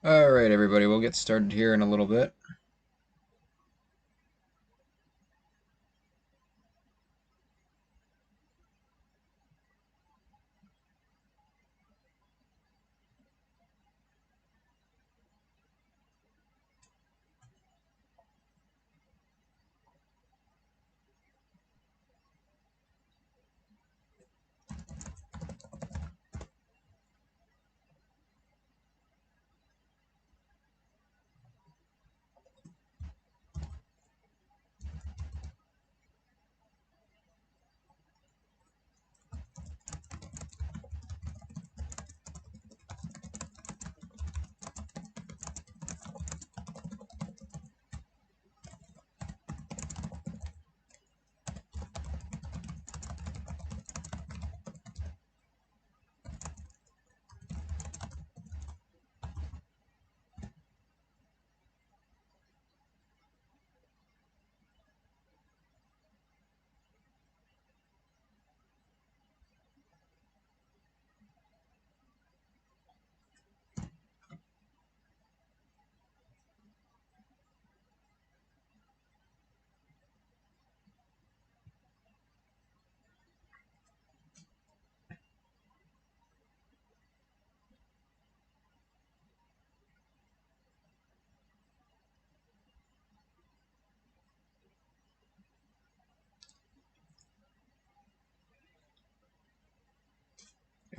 Alright everybody, we'll get started here in a little bit.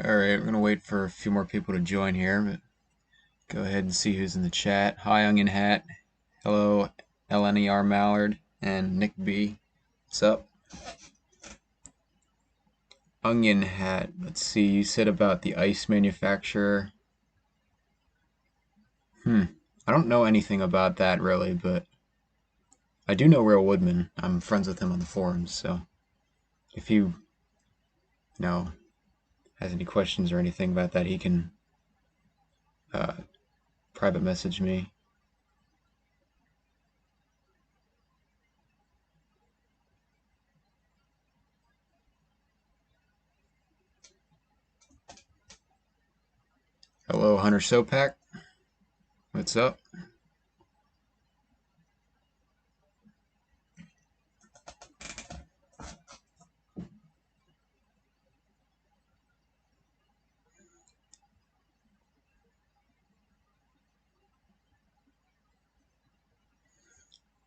Alright, we're going to wait for a few more people to join here, but go ahead and see who's in the chat. Hi Onion Hat, hello LNER Mallard, and Nick B. What's up? Onion Hat, let's see, you said about the ice manufacturer. I don't know anything about that really, but I do know Real Woodman. I'm friends with him on the forums, so if he has any questions or anything about that, he can private message me. Hello Hunter Sopak, what's up?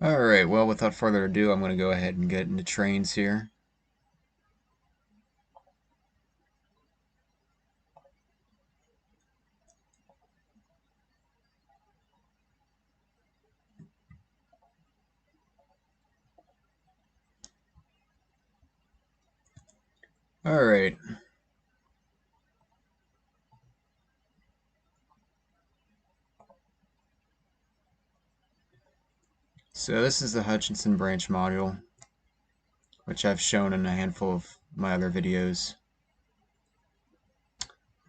Alright, well, without further ado, I'm going to go ahead and get into Trainz here. Alright. So this is the Hutchinson Branch Module, which I've shown in a handful of my other videos.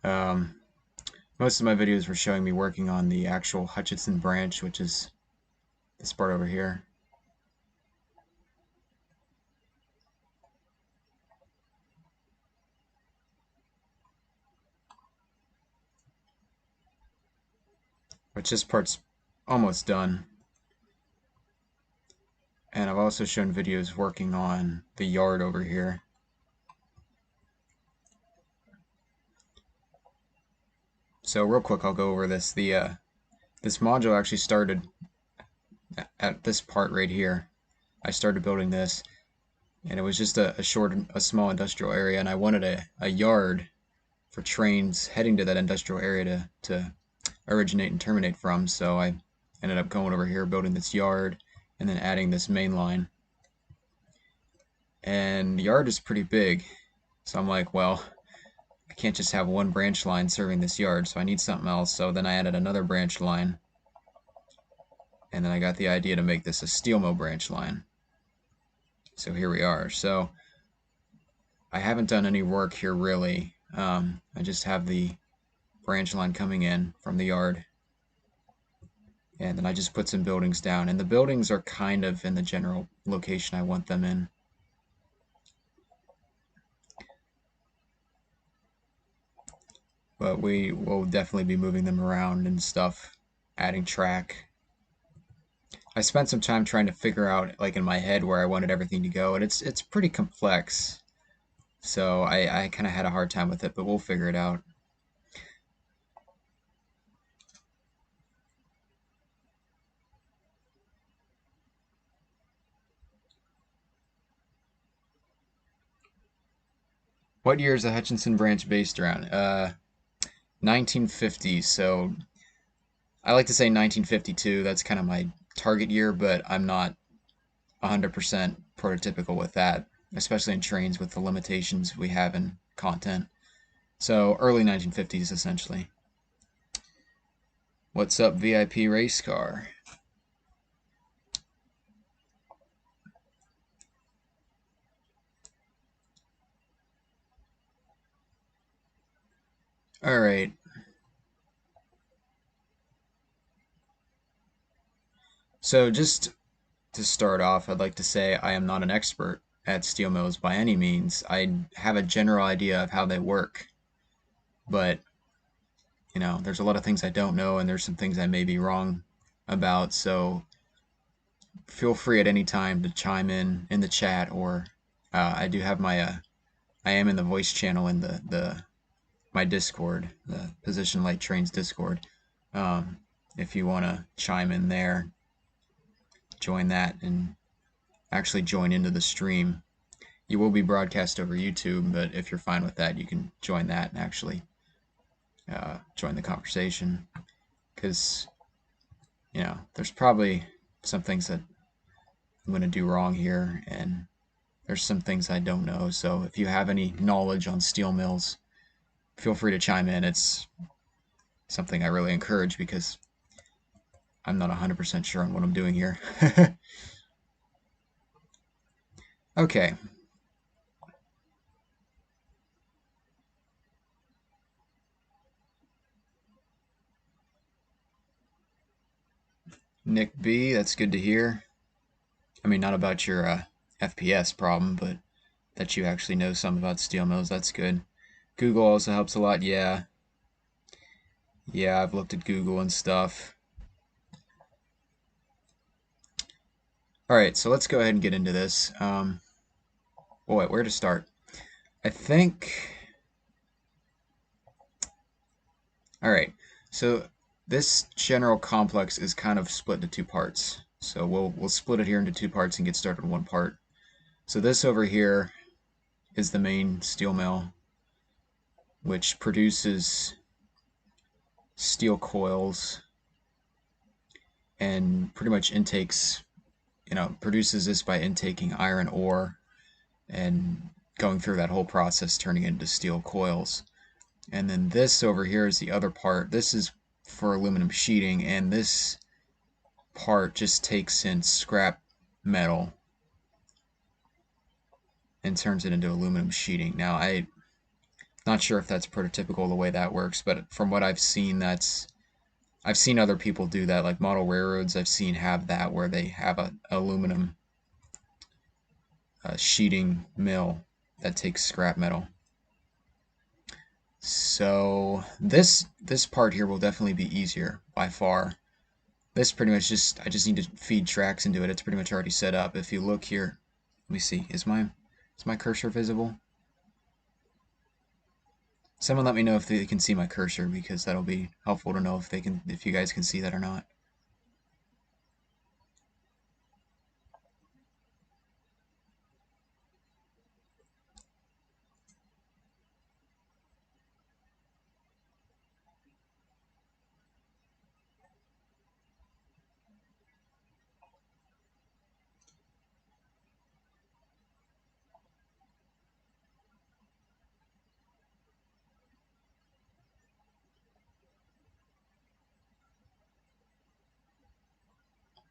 Most of my videos were showing me working on the actual Hutchinson branch, which is this part over here. Which this part's almost done. And I've also shown videos working on the yard over here. So real quick, I'll go over this. This module actually started at this part right here. I started building this, and it was just a small industrial area, and I wanted a yard for trains heading to that industrial area to originate and terminate from. So I ended up going over here, building this yard, and then adding this main line. And the yard is pretty big, so I'm like, well, I can't just have one branch line serving this yard, so I need something else. So then I added another branch line, and then I got the idea to make this a steel mill branch line. So here we are. So I haven't done any work here really. I just have the branch line coming in from the yard, and then I just put some buildings down, and the buildings are kind of in the general location I want them in. But we will definitely be moving them around and stuff adding track. I spent some time trying to figure out, like in my head, where I wanted everything to go, and it's pretty complex. So I kind of had a hard time with it, but we'll figure it out. What year is the Hutchinson Branch based around? 1950. So I like to say 1952. That's kind of my target year, but I'm not 100% prototypical with that, especially in Trainz with the limitations we have in content. So early 1950s, essentially. What's up, VIP race car? All right. So just to start off, I'd like to say I am not an expert at steel mills by any means. I have a general idea of how they work, but there's a lot of things I don't know, and there's some things I may be wrong about. So feel free at any time to chime in the chat, or I do have I am in the voice channel in the my Discord, the Position Light Trainz Discord. If you want to chime in there, join that and actually join into the stream. You will be broadcast over YouTube, but if you're fine with that, you can join that and actually join the conversation. Because, there's probably some things that I'm going to do wrong here, and there's some things I don't know. So if you have any knowledge on steel mills, feel free to chime in. It's something I really encourage because I'm not 100% sure on what I'm doing here. Okay. Nick B, that's good to hear. I mean, not about your FPS problem, but that you actually know some about steel mills. That's good. Google also helps a lot. Yeah. Yeah, I've looked at Google and stuff. All right, so let's go ahead and get into this. Wait, where to start? I think. All right, so this general complex is kind of split into two parts. So we'll split it here into two parts and get started on one part. So this over here is the main steel mill, which produces steel coils and pretty much intakes, produces this by intaking iron ore and going through that whole process, turning it into steel coils. And then this over here is the other part. This is for aluminum sheeting, and this part just takes in scrap metal and turns it into aluminum sheeting. Now, I'm not sure if that's prototypical the way that works, but from what I've seen, I've seen other people do that, like model railroads I've seen have that, where they have a aluminum sheeting mill that takes scrap metal. So this part here will definitely be easier by far. This pretty much I just need to feed tracks into it. It's pretty much already set up. If you look here, let me see, is my cursor visible? Someone let me know if they can see my cursor, because that'll be helpful to know if you guys can see that or not.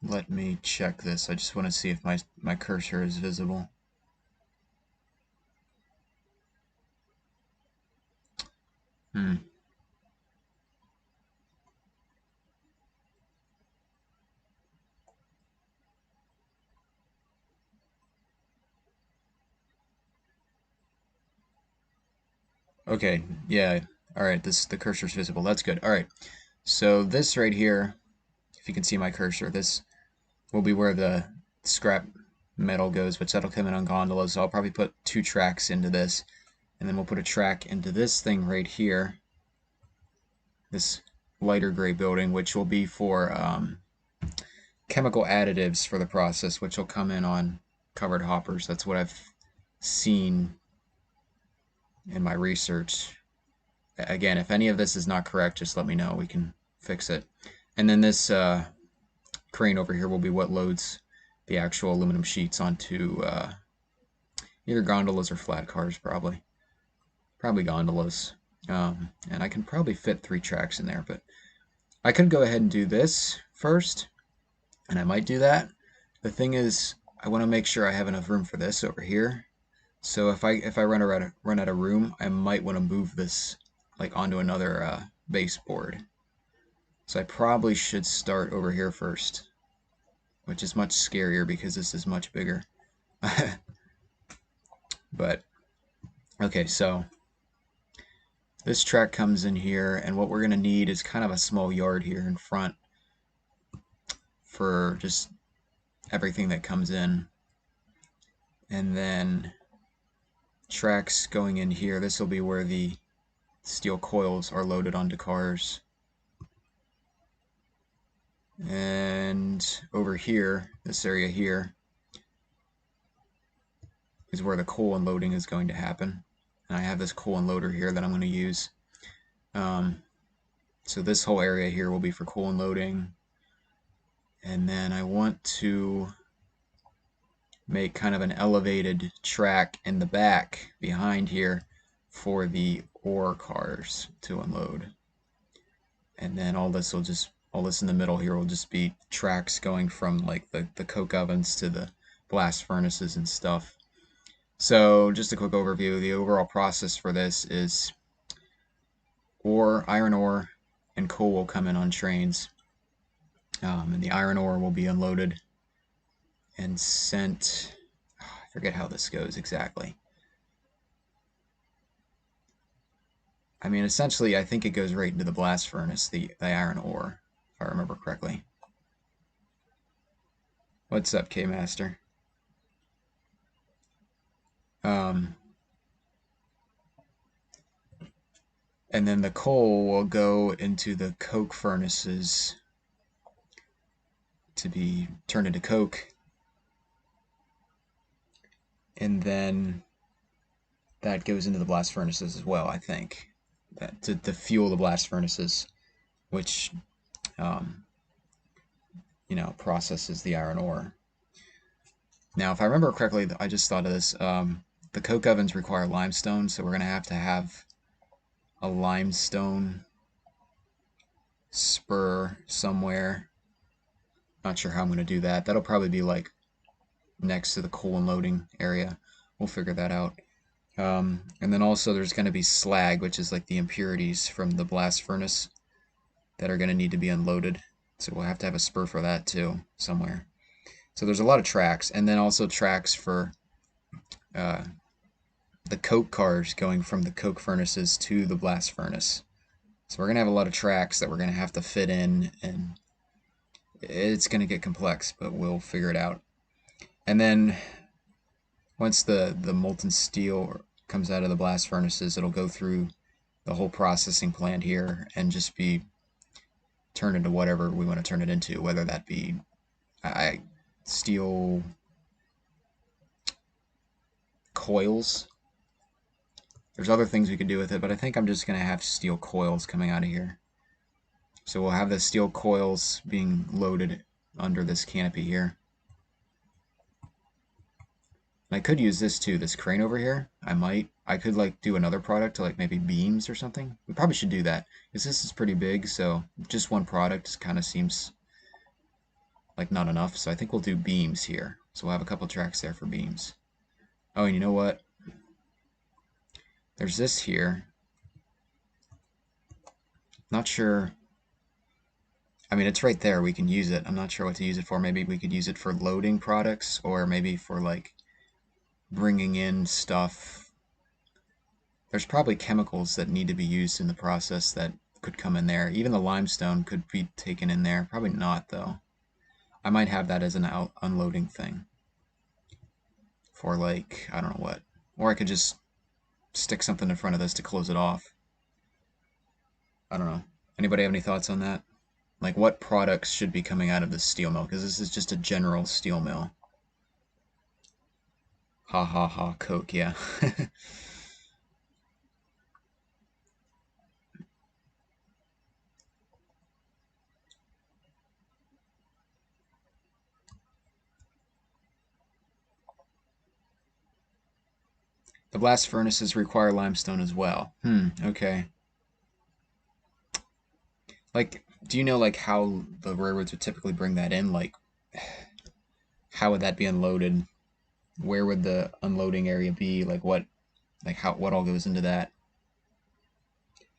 Let me check this. I just want to see if my cursor is visible. Okay, yeah. All right, the cursor's visible. That's good. All right. So this right here if you can see my cursor, this will be where the scrap metal goes, which that'll come in on gondolas. So I'll probably put 2 tracks into this, and then we'll put a track into this thing right here, this lighter gray building, which will be for chemical additives for the process, which will come in on covered hoppers. That's what I've seen in my research. Again, if any of this is not correct, just let me know. We can fix it. And then this crane over here will be what loads the actual aluminum sheets onto either gondolas or flat cars, probably gondolas. And I can probably fit 3 tracks in there, but I could go ahead and do this first, and I might do that. The thing is, I want to make sure I have enough room for this over here. So if I run out of room, I might want to move this like onto another baseboard. So I probably should start over here first, which is much scarier because this is much bigger. But okay, so this track comes in here, and what we're going to need is kind of a small yard here in front for just everything that comes in. And then tracks going in here. This will be where the steel coils are loaded onto cars. And over here, this area here, is where the coal unloading is going to happen. And I have this coal unloader here that I'm going to use. So this whole area here will be for coal unloading. And then I want to make kind of an elevated track in the back behind here for the ore cars to unload. And then all this in the middle here will just be tracks going from like the coke ovens to the blast furnaces and stuff. So just a quick overview, the overall process for this is iron ore and coal will come in on trains. And the iron ore will be unloaded and sent, I forget how this goes exactly. I mean, essentially, I think it goes right into the blast furnace, the iron ore, if I remember correctly. What's up, K-Master? And then the coal will go into the coke furnaces to be turned into coke. And then that goes into the blast furnaces as well, I think, to fuel the blast furnaces, which processes the iron ore. Now, if I remember correctly, I just thought of this. The coke ovens require limestone, so we're going to have a limestone spur somewhere. Not sure how I'm going to do that. That'll probably be like next to the coal unloading area. We'll figure that out. And then also there's going to be slag, which is like the impurities from the blast furnace that are going to need to be unloaded. So we'll have to have a spur for that too, somewhere. So there's a lot of tracks, and then also tracks for the coke cars going from the coke furnaces to the blast furnace. So we're going to have a lot of tracks that we're going to have to fit in, and it's going to get complex, but we'll figure it out. And then once the molten steel comes out of the blast furnaces, it'll go through the whole processing plant here and just be turned into whatever we want to turn it into, whether that be steel coils. There's other things we could do with it, but I think I'm just going to have steel coils coming out of here. So we'll have the steel coils being loaded under this canopy here. And I could use this too, this crane over here. I could like do another product to like maybe beams or something. We probably should do that, because this is pretty big, so just one product kind of seems like not enough. So I think we'll do beams here. So we'll have a couple tracks there for beams. Oh, and you know what? There's this here. Not sure. I mean, it's right there. We can use it. I'm not sure what to use it for. Maybe we could use it for loading products, or maybe for like bringing in stuff. There's probably chemicals that need to be used in the process that could come in there. Even the limestone could be taken in there. Probably not, though. I might have that as an unloading thing for, like, I don't know what. Or I could just stick something in front of this to close it off. I don't know. Anybody have any thoughts on that? Like, what products should be coming out of this steel mill? Because this is just a general steel mill. Ha ha ha, Coke, yeah. The blast furnaces require limestone as well. Okay. Like, do you know, like, how the railroads would typically bring that in? Like, how would that be unloaded? Where would the unloading area be? Like, what all goes into that?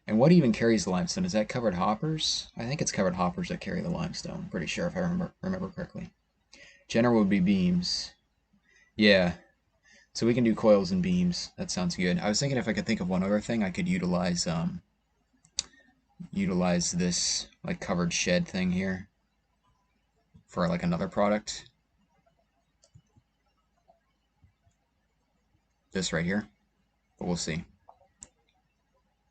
And what even carries the limestone? Is that covered hoppers? I think it's covered hoppers that carry the limestone. Pretty sure if I remember correctly. General would be beams. Yeah. So we can do coils and beams. That sounds good. I was thinking if I could think of one other thing, I could utilize this like covered shed thing here for like another product. This right here. But we'll see.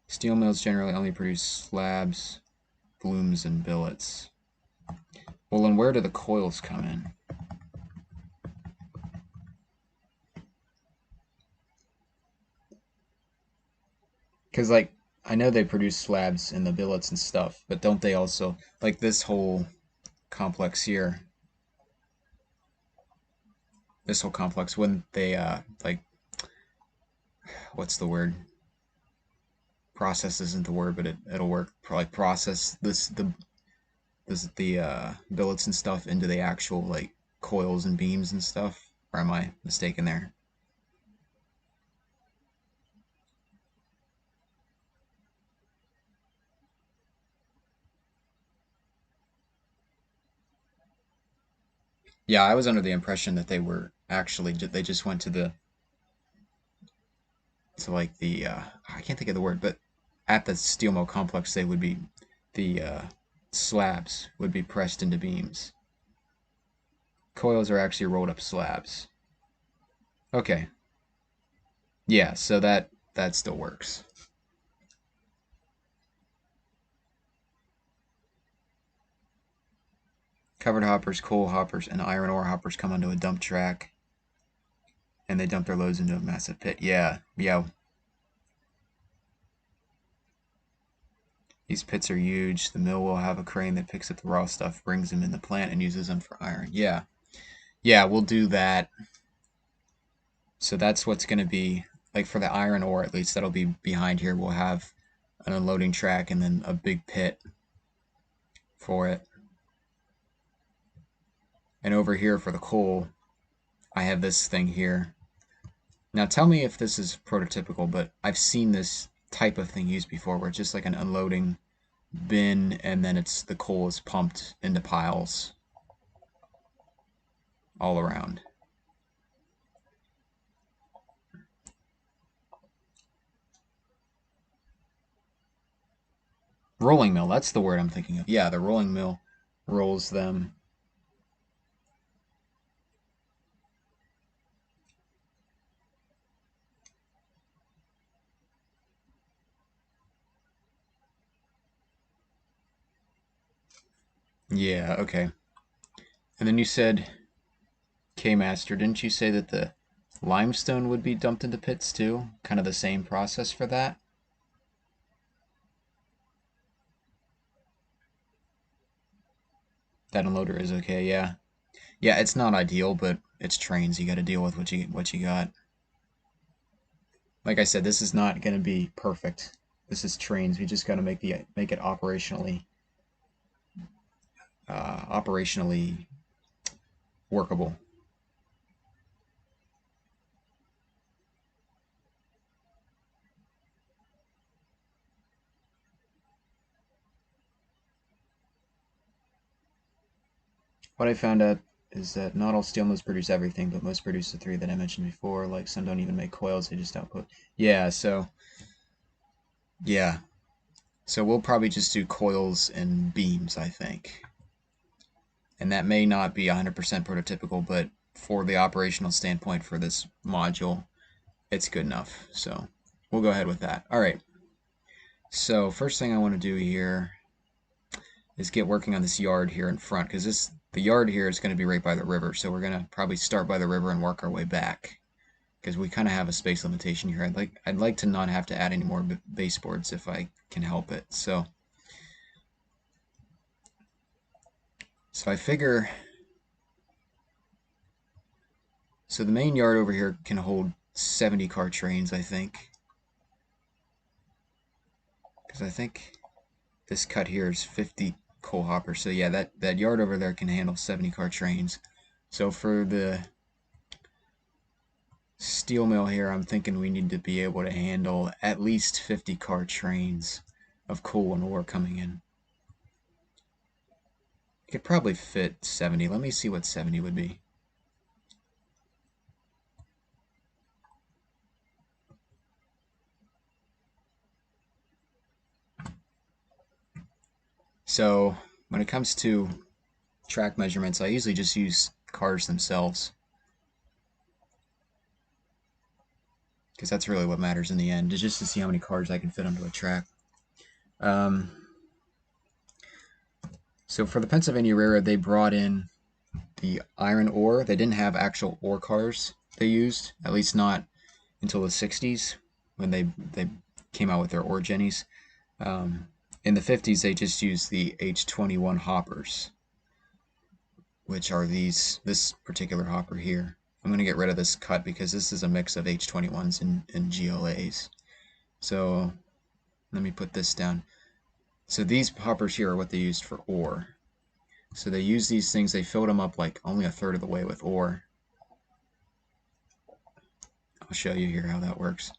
Steel mills generally only produce slabs, blooms, and billets. Well, and where do the coils come in? Because, like, I know they produce slabs in the billets and stuff, but don't they also, like, this whole complex here, wouldn't they, like, what's the word? Process isn't the word, but it'll work. Like, process the billets and stuff into the actual, like, coils and beams and stuff? Or am I mistaken there? Yeah, I was under the impression that they were actually, they just went to like the I can't think of the word, but at the steel mill complex they would be the slabs would be pressed into beams. Coils are actually rolled up slabs. Okay. Yeah, so that still works. Covered hoppers, coal hoppers, and iron ore hoppers come onto a dump track and they dump their loads into a massive pit. Yeah, yeah. These pits are huge. The mill will have a crane that picks up the raw stuff, brings them in the plant, and uses them for iron. Yeah. Yeah, we'll do that. So that's what's going to be, like for the iron ore at least, that'll be behind here. We'll have an unloading track and then a big pit for it. And over here for the coal, I have this thing here. Now tell me if this is prototypical, but I've seen this type of thing used before where it's just like an unloading bin and then the coal is pumped into piles all around. Rolling mill, that's the word I'm thinking of. Yeah, the rolling mill rolls them. Yeah, okay. And then you said, K-Master, didn't you say that the limestone would be dumped into pits too? Kind of the same process for that? That unloader is okay, yeah. Yeah, it's not ideal, but it's Trainz. You got to deal with what you got. Like I said, this is not going to be perfect. This is Trainz. We just got to make it operationally workable. What I found out is that not all steel mills produce everything, but most produce the three that I mentioned before. Like some don't even make coils; they just output. Yeah, so yeah, So we'll probably just do coils and beams, I think. And that may not be 100% prototypical, but for the operational standpoint for this module, it's good enough. So we'll go ahead with that. All right. So first thing I want to do here is get working on this yard here in front, because the yard here is going to be right by the river. So we're going to probably start by the river and work our way back, because we kind of have a space limitation here. I'd like to not have to add any more baseboards if I can help it. So I figure, so the main yard over here can hold 70 car trains, I think. Because I think this cut here is 50 coal hoppers. So yeah, that yard over there can handle 70 car trains. So for the steel mill here, I'm thinking we need to be able to handle at least 50 car trains of coal and ore coming in. You could probably fit 70. Let me see what 70 would be. So when it comes to track measurements, I usually just use cars themselves, because that's really what matters in the end, is just to see how many cars I can fit onto a track. So for the Pennsylvania Railroad, they brought in the iron ore. They didn't have actual ore cars they used, at least not until the 60s when they came out with their ore jennies. In the 50s, they just used the H21 hoppers, which are this particular hopper here. I'm going to get rid of this cut because this is a mix of H21s and GLAs. So let me put this down. So these hoppers here are what they used for ore. So they used these things, they filled them up like only a third of the way with ore. I'll show you here how that works.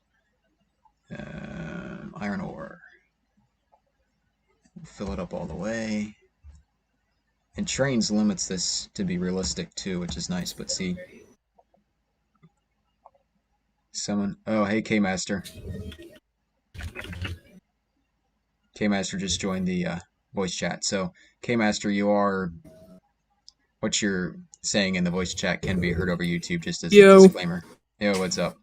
Iron ore. Fill it up all the way. And Trainz limits this to be realistic too, which is nice, but see. Oh, hey, K-Master. K-Master just joined the voice chat. So, K-Master, what you're saying in the voice chat can be heard over YouTube, just as a disclaimer. Yo, what's up?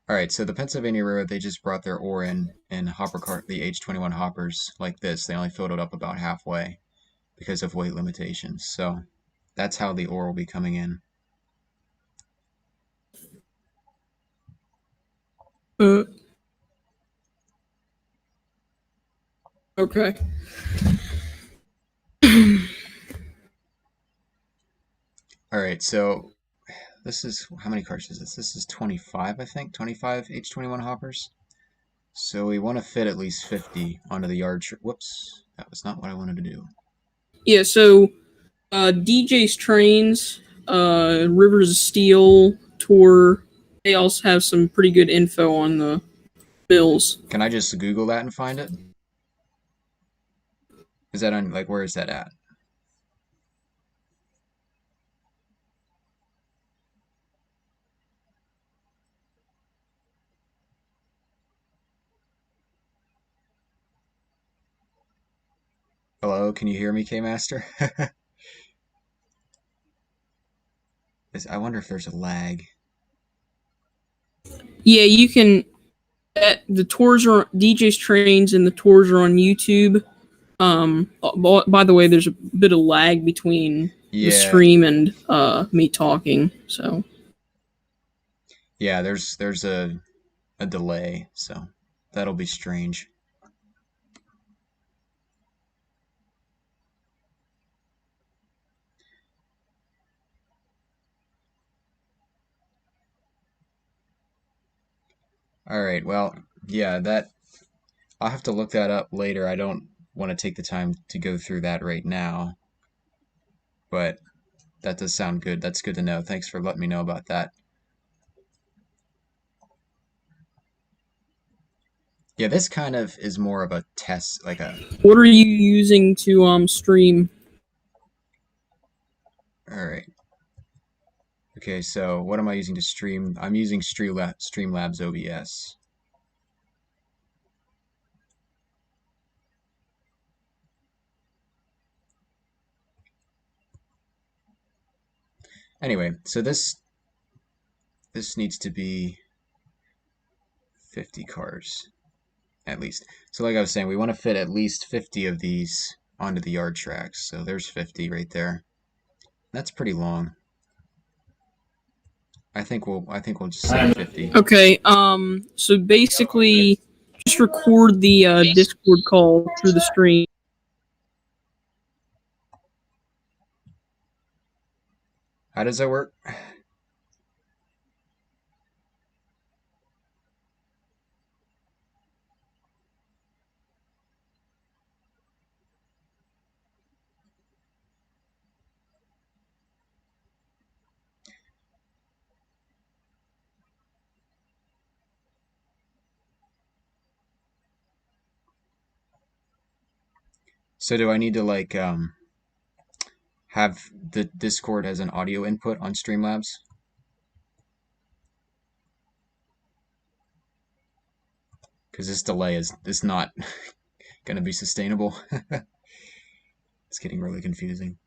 Alright, so the Pennsylvania Railroad, they just brought their ore in hopper cart, the H21 hoppers like this. They only filled it up about halfway because of weight limitations. So that's how the ore will be coming in. Okay. Alright, so this is, how many cars is this? This is 25, I think. 25 H21 hoppers. So we want to fit at least 50 onto the yard. Whoops, that was not what I wanted to do. Yeah, so DJ's Trainz, Rivers of Steel tour, they also have some pretty good info on the mills. Can I just Google that and find it? Is that on, like, where is that at? Hello, can you hear me, K-Master? I wonder if there's a lag. Yeah, you can. The tours are DJ's Trainz and the tours are on YouTube. By the way, there's a bit of lag between the stream and me talking. So yeah, there's a delay, so that'll be strange. All right, well, yeah, I'll have to look that up later. I don't want to take the time to go through that right now, but that does sound good. That's good to know. Thanks for letting me know about that. Yeah, this kind of is more of a test, like a... What are you using to stream? All right. Okay, so what am I using to stream? I'm using Streamlabs OBS. Anyway, so this needs to be 50 cars at least. So like I was saying, we want to fit at least 50 of these onto the yard tracks. So there's 50 right there. That's pretty long. I think we'll just say 50. Okay. So basically, just record the Discord call through the stream. How does that work? So do I need to like have the Discord as an audio input on Streamlabs? Because this delay is not going to be sustainable. It's getting really confusing.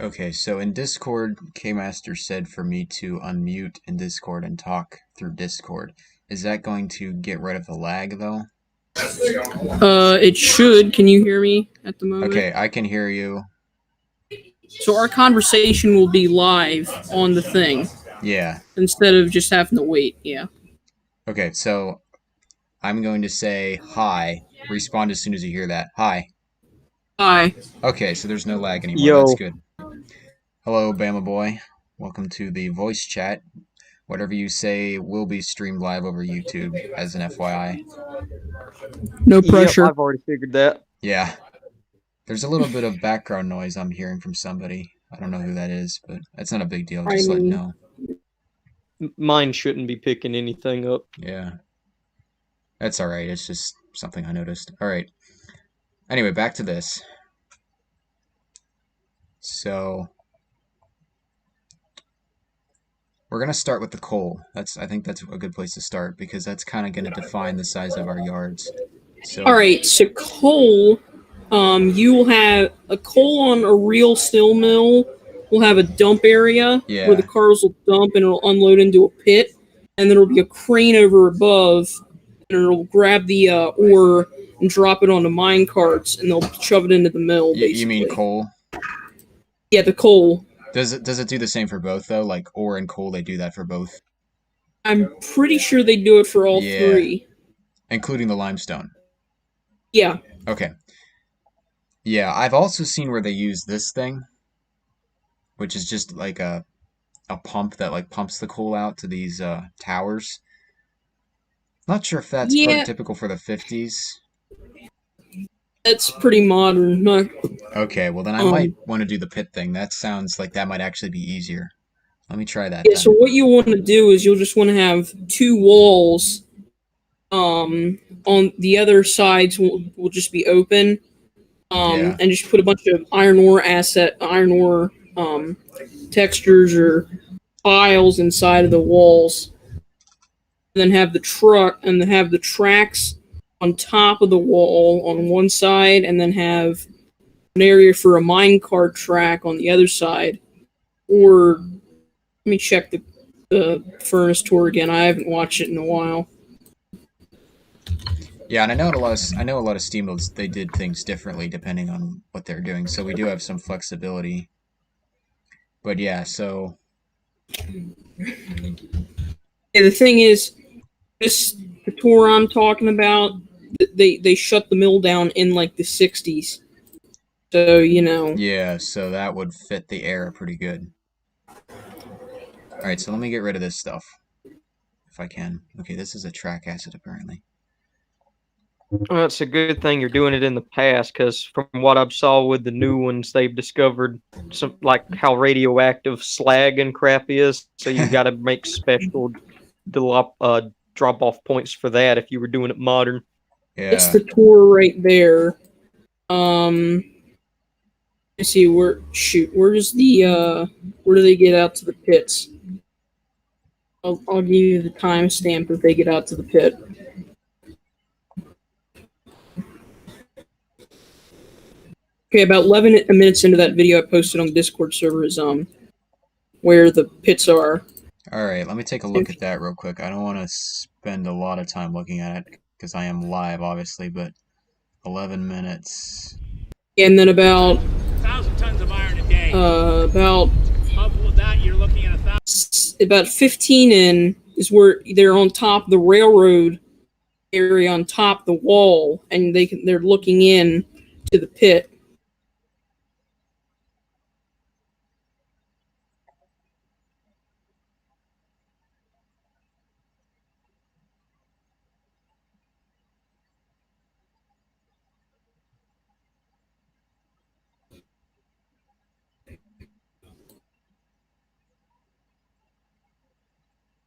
Okay, so in Discord, Kmaster said for me to unmute in Discord and talk through Discord. Is that going to get rid of the lag though? It should. Can you hear me at the moment? Okay, I can hear you. So our conversation will be live on the thing. Yeah. Instead of just having to wait. Yeah. Okay, so I'm going to say hi. Respond as soon as you hear that. Hi. Hi. Okay, so there's no lag anymore. Yo. That's good. Hello, Bama Boy. Welcome to the voice chat. Whatever you say will be streamed live over YouTube as an FYI. No pressure. Yep, I've already figured that. Yeah. There's a little bit of background noise I'm hearing from somebody. I don't know who that is, but that's not a big deal. Just let me know. Mine shouldn't be picking anything up. Yeah. That's alright. It's just something I noticed. Alright. Anyway, back to this. So we're going to start with the coal. I think that's a good place to start because that's kind of going to define the size of our yards. So all right, so coal, you will have a coal on a real steel mill will have a dump area where the cars will dump and it'll unload into a pit, and then there'll be a crane over above and it'll grab the ore and drop it onto mine carts and they'll shove it into the mill. Basically. You mean coal? Yeah, the coal. Does it do the same for both though? Like ore and coal, they do that for both? I'm pretty sure they do it for all three. Including the limestone. Yeah. Okay. Yeah, I've also seen where they use this thing, which is just like a pump that like pumps the coal out to these towers. Not sure if that's typical for the 50s. That's pretty modern. Okay, well then I might want to do the pit thing. That sounds like that might actually be easier. Let me try that. Yeah, so what you want to do is you'll just want to have two walls. On the other sides will just be open. And just put a bunch of iron ore textures or piles inside of the walls. And then have the tracks on top of the wall on one side, and then have an area for a minecart track on the other side. Or let me check the furnace tour again. I haven't watched it in a while. Yeah, and I know a lot of steamboats, they did things differently depending on what they're doing, so we do have some flexibility. But yeah, so Yeah, the thing is, the tour I'm talking about, they shut the mill down in like the 60s. So, yeah, so that would fit the era pretty good. Alright, so let me get rid of this stuff. If I can. Okay, this is a track acid apparently. Well, it's a good thing you're doing it in the past, because from what I've saw with the new ones, they've discovered some like how radioactive slag and crap is. So you got to make special drop off points for that if you were doing it modern. it's Yeah. the tour right there. Let's see, where's where do they get out to the pits? I'll give you the timestamp if they get out to the pit. Okay, about 11 minutes into that video I posted on the Discord server is where the pits are. Alright, let me take a look at that real quick. I don't want to spend a lot of time looking at it because I am live, obviously, but 11 minutes. And then about 1,000 tons of iron a day. About Couple of that, you're looking at 1,000. about 15 in is where they're on top of the railroad area, on top of the wall, and they're looking in to the pit.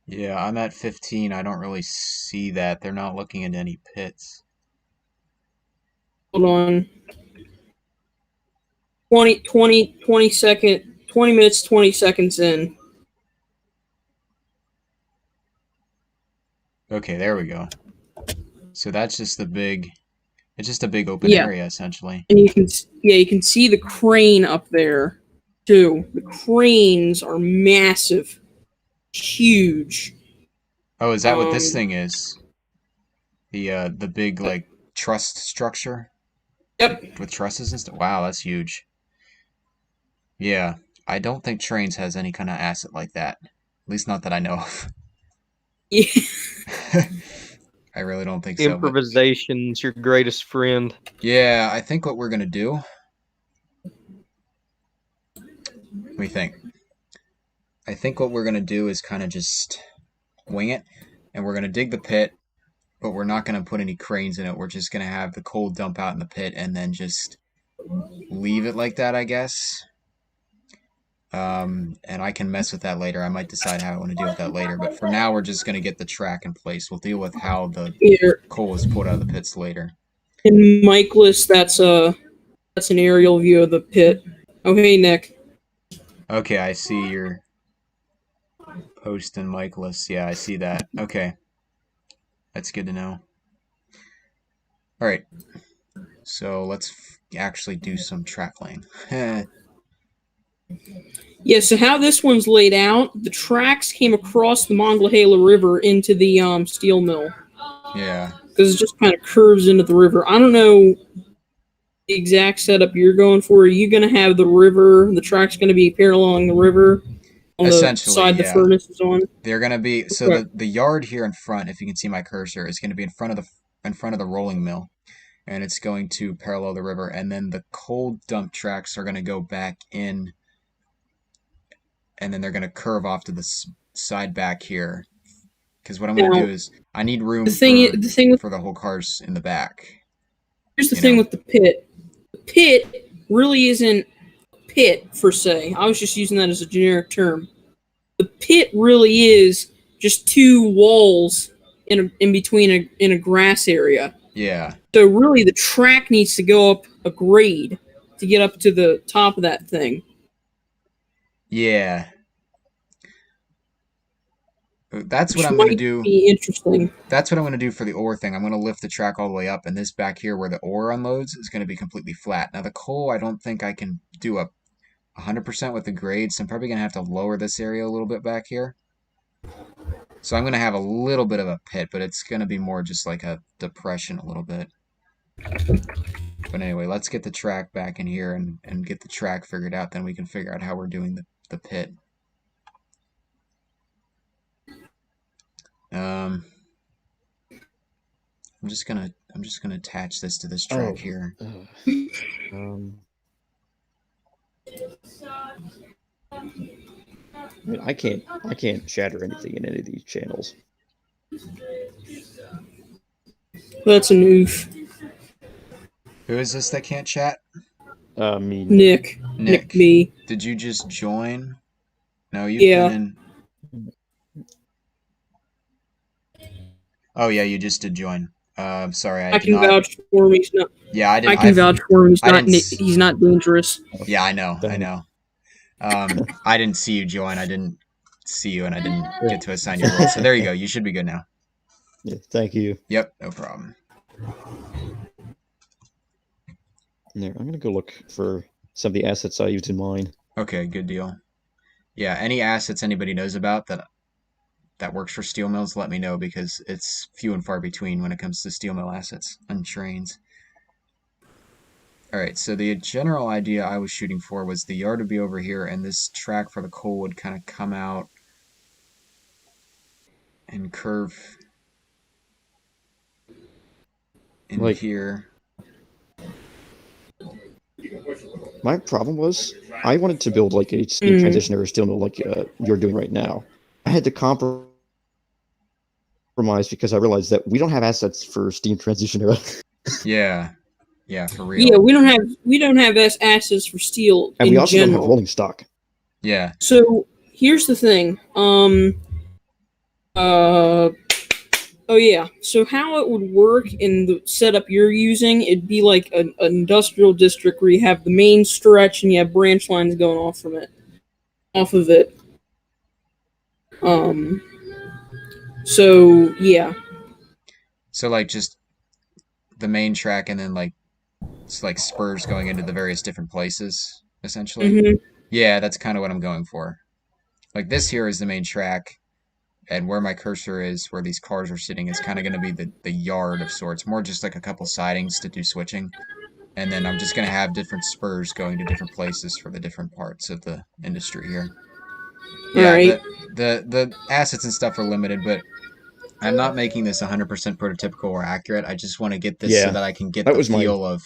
Yeah, I'm at 15. I don't really see that. They're not looking at any pits. Hold on. 20 minutes, 20 seconds in. Okay, there we go. So that's just it's just a big open area essentially. And you can see the crane up there too. The cranes are massive, huge. Oh, is that what this thing is? The big like truss structure? Yep. With trusses and stuff? Wow, that's huge. Yeah, I don't think Trainz has any kind of asset like that. At least not that I know of. Yeah. I really don't think so. But Improvisation's your greatest friend. yeah, I think what we're gonna do. What do you think? I think what we're gonna do is kind of just wing it, and we're gonna dig the pit, but we're not gonna put any cranes in it. We're just gonna have the coal dump out in the pit and then just leave it like that, I guess. And I can mess with that later. I might decide how I want to deal with that later. But for now, we're just going to get the track in place. We'll deal with how the coal is pulled out of the pits later. In Michaelis, that's an aerial view of the pit. Oh, hey, Nick. Okay, I see your post in Michaelis. Yeah, I see that. Okay. That's good to know. All right. So let's actually do some track laying. Yeah, so how this one's laid out, the tracks came across the Monongahela River into the steel mill. Yeah. Because it just kind of curves into the river. I don't know the exact setup you're going for. Are you going to have the track's going to be paralleling the river on the side the furnace is on? They're going to be, so the yard here in front, if you can see my cursor, is going to be in front of the rolling mill. And it's going to parallel the river. And then the coal dump tracks are going to go back in, and then they're going to curve off to the side back here. Because what I'm going to do is I need room for the whole cars in the back. Here's the thing with the pit. The pit really isn't a pit, per se. I was just using that as a generic term. The pit really is just two walls in between in a grass area. Yeah. So really the track needs to go up a grade to get up to the top of that thing. Yeah. That's what I'm going to do. Be interesting. That's what I'm going to do for the ore thing. I'm going to lift the track all the way up, and this back here where the ore unloads is going to be completely flat. Now the coal, I don't think I can do a 100% with the grade, so I'm probably going to have to lower this area a little bit back here. So I'm going to have a little bit of a pit, but it's going to be more just like a depression a little bit. But anyway, let's get the track back in here and get the track figured out. Then we can figure out how we're doing the pit. I'm just gonna attach this to this track here. I mean, I can't shatter anything in any of these channels. That's an oof. Who is this that can't chat? Me. Nick B. Did you just join? No, you've Yeah. been in. Oh yeah, you just did join. Sorry, I can vouch for him. He's not. Yeah, I didn't. I can vouch for him. He's not dangerous. Yeah, I know. I didn't see you join. I didn't see you, and I didn't get to assign your role. So there you go. You should be good now. Yeah, thank you. Yep, no problem. There, I'm gonna go look for some of the assets I used in mine. Okay, good deal. Yeah, any assets anybody knows about that works for steel mills, let me know, because it's few and far between when it comes to steel mill assets and Trainz. Alright, so the general idea I was shooting for was the yard would be over here, and this track for the coal would kind of come out and curve in Like, here. My problem was I wanted to build like a steam transitioner or steel mill like you're doing right now. I had to compromise because I realized that we don't have assets for steam transitioner. Yeah, for real. Yeah, we don't have assets for steel And in we also general. don't have rolling stock. Yeah. So here's the thing. Oh yeah. So how it would work in the setup you're using, it'd be like an industrial district where you have the main stretch and you have branch lines going off of it. So yeah. So like just the main track and then like it's like spurs going into the various different places, essentially. Mm-hmm. Yeah, that's kind of what I'm going for. Like this here is the main track, and where my cursor is, where these cars are sitting, is kind of going to be the yard of sorts. More just like a couple sidings to do switching. And then I'm just going to have different spurs going to different places for the different parts of the industry here. Yeah, Right. the assets and stuff are limited, but I'm not making this 100% prototypical or accurate. I just want to get this so that I can get the feel of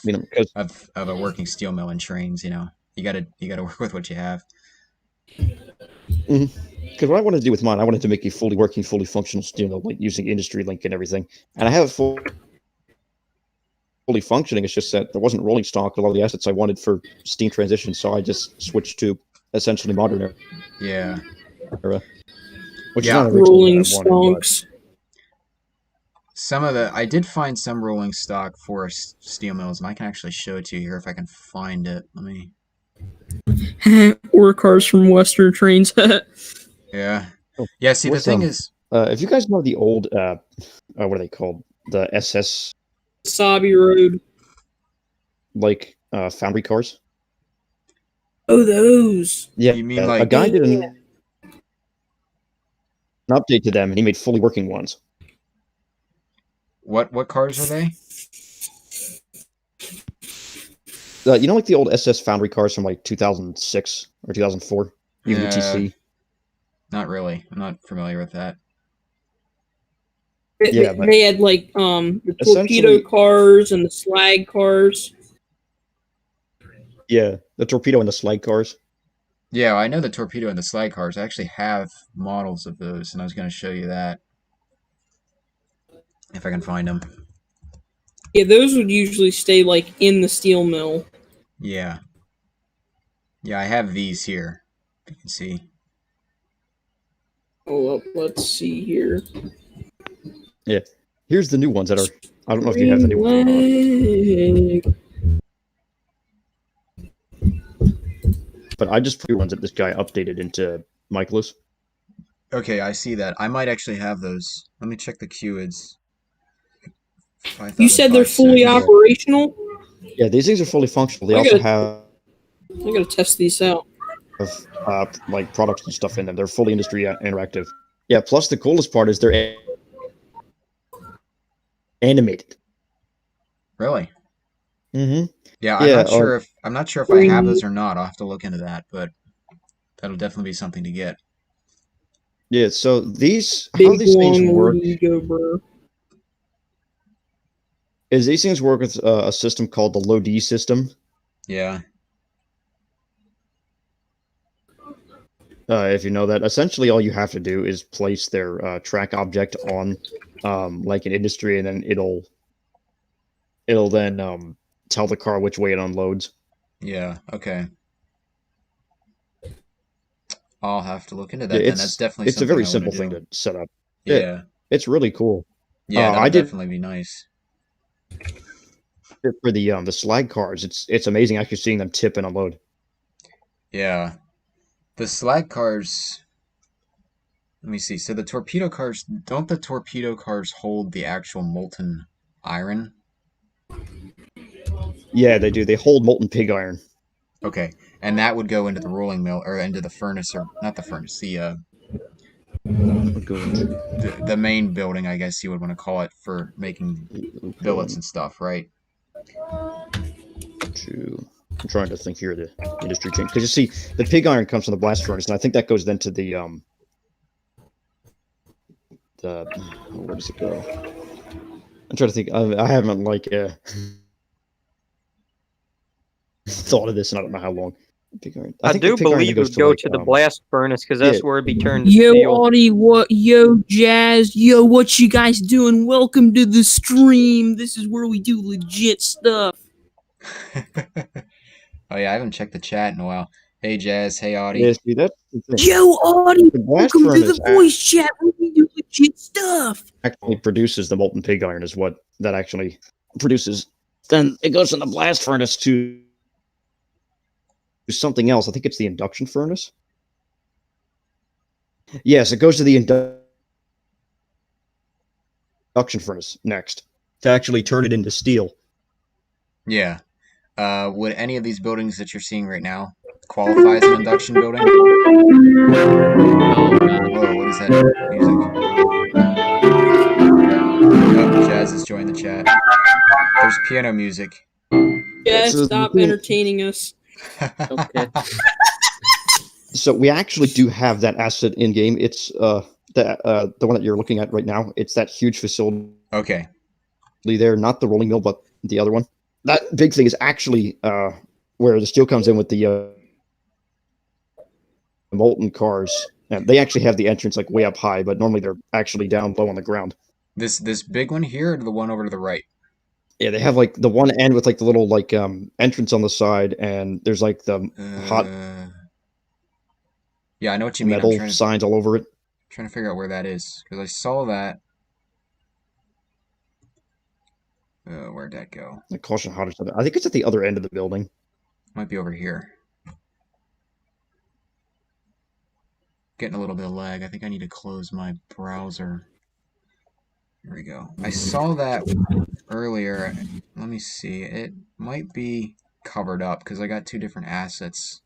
a working steel mill and Trainz. You know, you gotta work with what you have. Because what I wanted to do with mine, I wanted to make a fully working, fully functional steel mill, like using industry link and everything. And I have it fully functioning. It's just that there wasn't rolling stock with all the assets I wanted for steam transition, so I just switched to essentially modern era. Yeah. Which yeah. is not Rolling stocks. I did find some rolling stock for steel mills, and I can actually show it to you here if I can find it. Let me. Or cars from Western Trains. Yeah. Yeah, see, the thing is... if you guys know the old, what are they called? The SS... Sabi Road. Like, foundry cars? Oh, those. Yeah, you mean like... A guy did an update to them, and he made fully working ones. What cars are they? You know, like the old SS foundry cars from like 2006 or 2004? Even the TC? Not really. I'm not familiar with that. They had like the torpedo cars and the slag cars. Yeah, the torpedo and the slag cars. Yeah, I know the torpedo and the slag cars. I actually have models of those, and I was going to show you that. If I can find them. Yeah, those would usually stay like in the steel mill. Yeah. Yeah, I have these here. You can see. Oh, well, let's see here. Yeah. Here's the new ones that are... I don't know if you have the new ones. But I just put ones that this guy updated into Michaelis. Okay, I see that. I might actually have those. Let me check the QIDs. You said they're fully operational? Yeah, these things are fully functional. They also have... I gotta test these out. Like products and stuff in them. They're fully industry interactive. Yeah. Plus, the coolest part is they're animated. Really? Mm-hmm. Yeah, Yeah. I'm not sure if I have those or not. I'll have to look into that, but that'll definitely be something to get. Yeah. So how Big these things long work ego, bro. is these things work with a system called the low D system. Yeah. If you know that, essentially all you have to do is place their track object on like an industry, and then it'll then tell the car which way it unloads. Yeah. Okay. I'll have to look into Yeah, that then. That's definitely it's a something very I want to simple thing do. to set up. Yeah. It's really cool. Yeah, that'll I did definitely be nice. it for the slag cars. It's amazing actually seeing them tip and unload. Yeah. The slag cars, let me see. So the torpedo cars, don't the torpedo cars hold the actual molten iron? Yeah, they do. They hold molten pig iron. Okay. And that would go into the rolling mill or into the furnace, or not the furnace, the main building, I guess you would want to call it, for making billets and stuff, right? I'm trying to think here the industry chain, because you see the pig iron comes from the blast furnace, and I think that goes then to the where does it go? I'm trying to think. I haven't thought of this, and I don't know how long. Pig iron. I think do the pig iron believe it goes would go to the blast furnace because that's where it'd be turned to Yo, steel. Audie, Jazz, what you guys doing? Welcome to the stream. This is where we do legit stuff. Oh yeah, I haven't checked the chat in a while. Hey Jazz, hey Audie. Yeah, see, that's the thing. Yo, Audie, The blast welcome to the furnace voice chat where we do legit stuff. actually produces the molten pig iron, is what that actually produces. Then it goes in the blast furnace to something else. I think it's the induction furnace. Yes, it goes to the induction furnace next to actually turn it into steel. Yeah. Would any of these buildings that you're seeing right now qualify as an induction building? Whoa, what is that music? Oh, Jazz has joined the chat. There's piano music. Jazz, So stop entertaining us. Okay. So we actually do have that asset in game. It's the one that you're looking at right now. It's that huge facility Okay. there, not the rolling mill, but the other one. That big thing is actually where the steel comes in with the molten cars. And they actually have the entrance like way up high, but normally they're actually down low on the ground. This big one here, or the one over to the right? Yeah, they have like the one end with like the little like entrance on the side, and there's like the hot Yeah, I know what you mean. metal signs all over it. Trying to figure out where that is, because I saw that. Where'd that go? Like caution hot or something. I think it's at the other end of the building. Might be over here. Getting a little bit of lag. I think I need to close my browser. Here we go. I saw that earlier. Let me see. It might be covered up because I got two different assets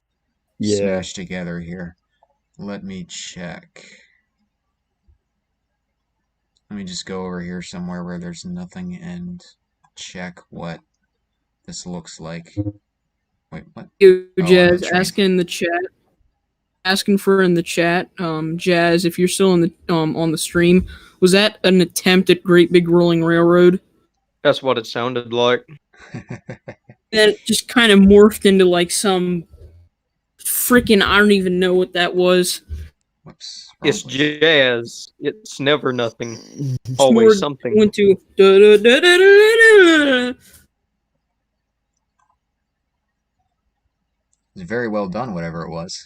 smashed together here. Let me check. Let me just go over here somewhere where there's nothing and check what this looks like. Wait, what? Yo, Jazz, Trainz. asking in the chat. Asking for in the chat, Jazz, if you're still in the on the stream, was that an attempt at Great Big Rolling Railroad? That's what it sounded like. Then it just kind of morphed into like some freaking, I don't even know what that was. Whoops. It's Probably. jazz. It's never nothing. More Always something. Went to da-da-da-da-da-da-da. It's very well done, whatever it was.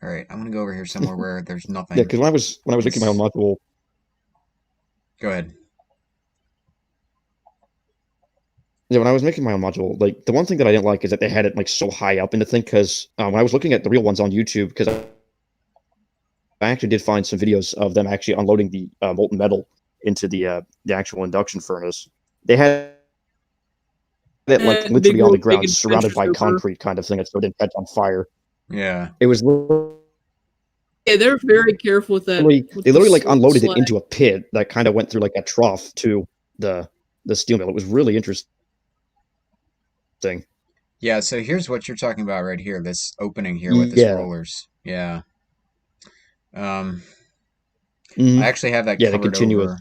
All right, I'm gonna go over here somewhere where there's nothing. Yeah, because when I was making my own module. Go ahead. Yeah, when I was making my own module, like the one thing that I didn't like is that they had it like so high up in the thing. Because when I was looking at the real ones on YouTube, because I actually did find some videos of them actually unloading the molten metal into the actual induction furnace. They had it like literally on the ground, surrounded by concrete, kind of thing, so it didn't catch on fire. Yeah. It was Yeah, they're very careful with that. they with the literally like unloaded slag. it into a pit that kind of went through like a trough to the steel mill. It was really interesting. Yeah, so here's what you're talking about right here, this opening here with this Yeah. rollers. Yeah. I Mhm. actually have that Yeah, the covered continuous. over.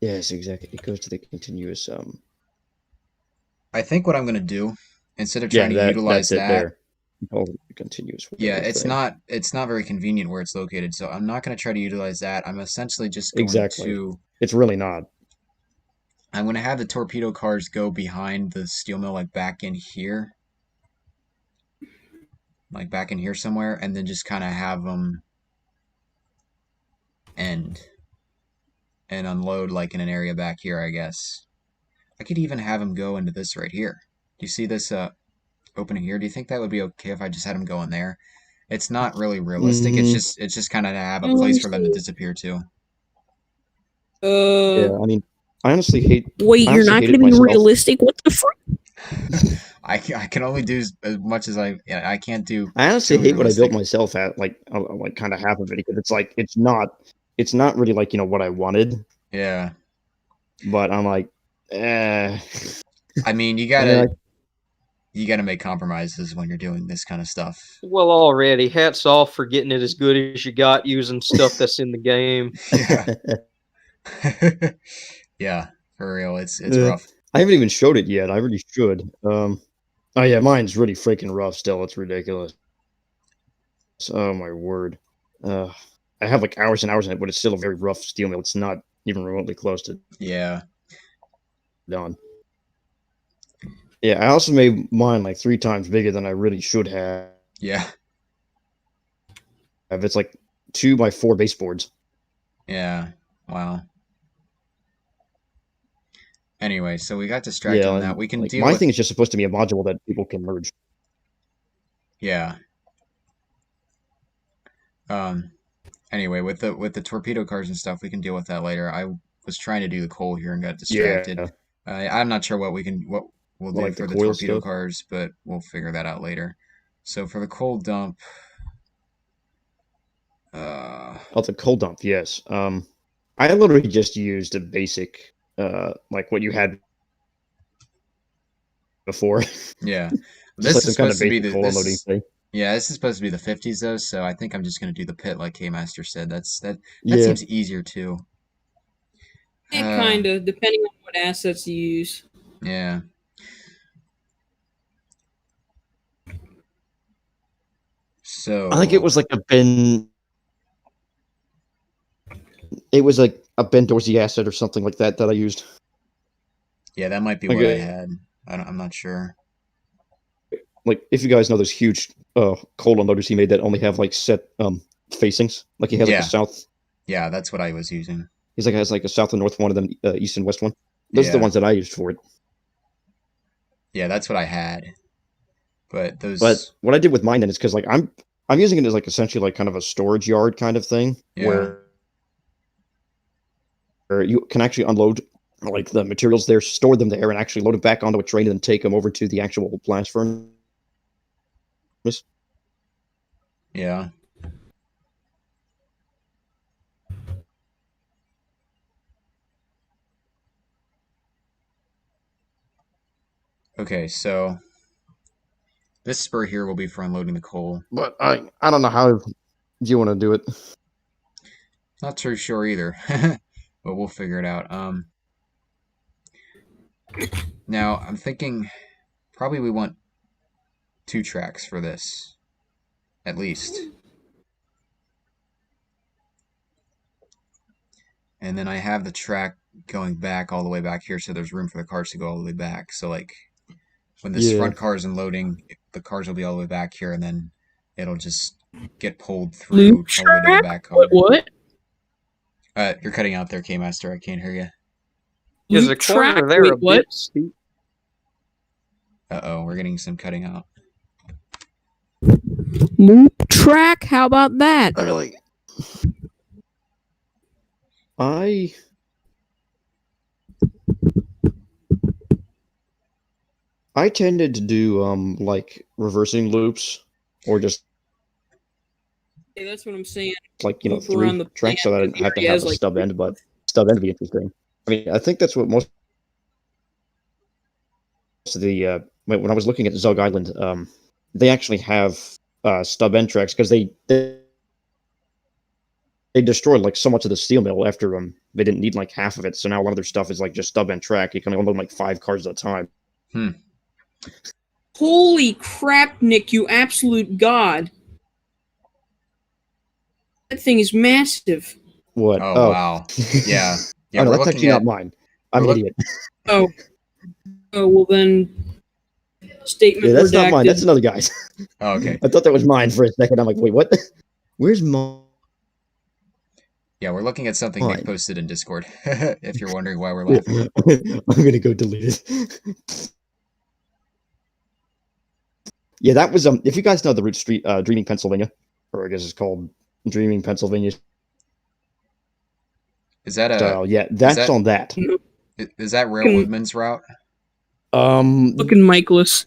Yes, exactly. It goes to the continuous. I think what I'm gonna do, instead of Yeah, trying to utilize that's it that, there. Oh, the continuous yeah, whatever thing. it's not very convenient where it's located, so I'm not gonna try to utilize that. I'm essentially just going Exactly. to It's really not. I'm gonna have the torpedo cars go behind the steel mill, like back in here. Like back in here somewhere, and then just kind of have them end and unload like in an area back here, I guess. I could even have them go into this right here. Do you see this opening here? Do you think that would be okay if I just had them go in there? It's not really realistic. Mhm. It's just kind of to have a place for them to disappear to. Yeah, I mean, I honestly hate. Wait, I you're honestly not hate going it to be myself. realistic? What the frick? I can only do as much as I can't do. I honestly too hate what I built realistic. myself at like kind of half of it because it's like it's not really like what I wanted, Yeah. but I'm like, eh. I mean, And then you gotta make compromises when you're doing this kind of stuff. Well, already, hats off for getting it as good as you got using stuff that's in the game. Yeah. Yeah, for real. It's rough. I haven't even showed it yet. I really should. Oh yeah, mine's really freaking rough still. It's ridiculous. Oh my word. I have like hours and hours in it, but it's still a very rough steel mill. It's not even remotely close to Yeah. done. Yeah, I also made mine like 3 times bigger than I really should have. Yeah. It's like 2 by 4 baseboards. Yeah. Wow. Anyway, so we got distracted on that. We can like deal my with. thing is just supposed to be a module that people can merge. Yeah. Anyway, with the torpedo cars and stuff, we can deal with that later. I was trying to do the coal here and got distracted. Yeah. I'm not sure what we'll do Like the for the coil torpedo stuff. cars, but we'll figure that out later. So for the coal dump, Oh, the coal dump, yes. I literally just used a basic like what you had before. yeah, Just this like is some kind of supposed to be basic the coal unloading thing. yeah, this is supposed to be the 50s though, so I think I'm just gonna do the pit like K Master said. That Yeah. seems easier too. It kind of, depending on what assets you use. Yeah. So I think it was like a Ben. It was like a Ben Dorsey asset or something like that I used. yeah, that might be Like what I had. I'm not sure. Like if you guys know those huge coal unloaders he made that only have like set facings, like he has like Yeah. a south. Yeah, that's what I was using. He's like has like a south and north one, and then east and west one. Those are the Yeah. ones that I used for it. Yeah, that's what I had. But those. But what I did with mine then is because like I'm using it as like essentially like kind of a storage yard kind of thing Yeah. where you can actually unload like the materials there, store them there, and actually load them back onto a train and then take them over to the actual blast furnace. Yeah. Okay, so this spur here will be for unloading the coal. But I don't know how you want to do it. Not too sure either, but we'll figure it out. Now I'm thinking probably we want 2 tracks for this, at least. And then I have the track going back all the way back here, so there's room for the cars to go all the way back. So like when this front car is unloading, the cars will be all the way back here, and then it'll just get pulled through all the way to the back car. What? You're cutting out there, K-Master. I can't hear you. Is Loop the corner track? there Wait, a what? bit steep? Uh-oh, we're getting some cutting out. Loop track? How about that? I really. I tended to do like reversing loops or just Yeah, that's what I'm saying. like Loop around 3 the tracks, so that I plant didn't have to area have is a like- stub end, but stub end would be interesting. I mean, I think that's what most of the when I was looking at Zug Island, they actually have stub end tracks because they destroyed like so much of the steel mill after they didn't need like half of it, so now a lot of their stuff is like just stub end track. You can only load like 5 cars at a time. Holy crap, Nick! You absolute god! That thing is massive. What? Oh, wow. Yeah. Yeah, Oh, no, we're that's looking actually at not mine. I'm an we're idiot. Oh, well then. Statement Yeah, that's redacted. not mine. That's another guy's. Oh, okay. I thought that was mine for a second. I'm like, wait, what? Where's mine? Yeah, we're looking at something Nick Fine. posted in Discord. If you're wondering why we're laughing. I'm gonna go delete it. Yeah, that was if you guys know the route street, Dreaming Pennsylvania, or I guess it's called Dreaming Pennsylvania Is that style. Yeah, that's that- on that. is that Rail Woodman's route? Looking Michaelis.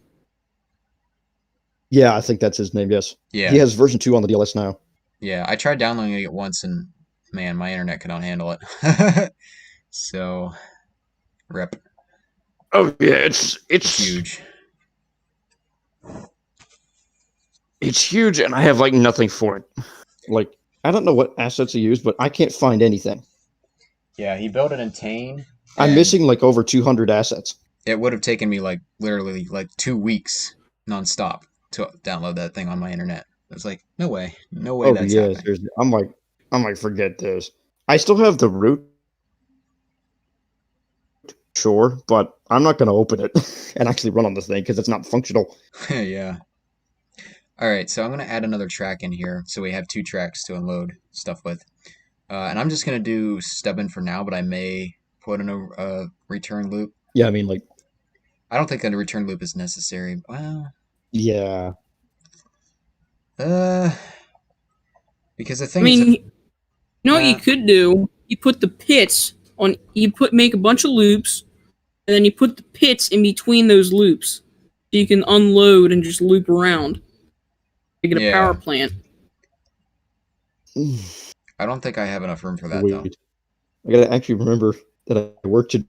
Yeah, I think that's his name. Yes. Yeah. He has version 2 on the DLS now. Yeah, I tried downloading it once and man, my internet cannot handle it. So, rip. Oh yeah, It's huge. It's huge, and I have like nothing for it. Like I don't know what assets he used, but I can't find anything. Yeah, he built it in Tane. I'm and missing like over 200 assets. It would have taken me like literally like 2 weeks nonstop to download that thing on my internet. I was like, no way that's happening. Seriously. I'm like, forget this. I still have the root, sure, but I'm not going to open it and actually run on the thing because it's not functional. Yeah. All right, so I'm going to add another track in here so we have 2 tracks to unload stuff with. And I'm just going to do stub in for now, but I may put in a return loop. Yeah, I mean, like, I don't think a return loop is necessary. Well, yeah. Because the thing I mean, is, you know what you could do? You put the pits on. Make a bunch of loops, and then you put the pits in between those loops, so you can unload and just loop around. You get a Yeah. power plant. I don't think I have enough room for that though. Wait. I got to actually remember that I work today.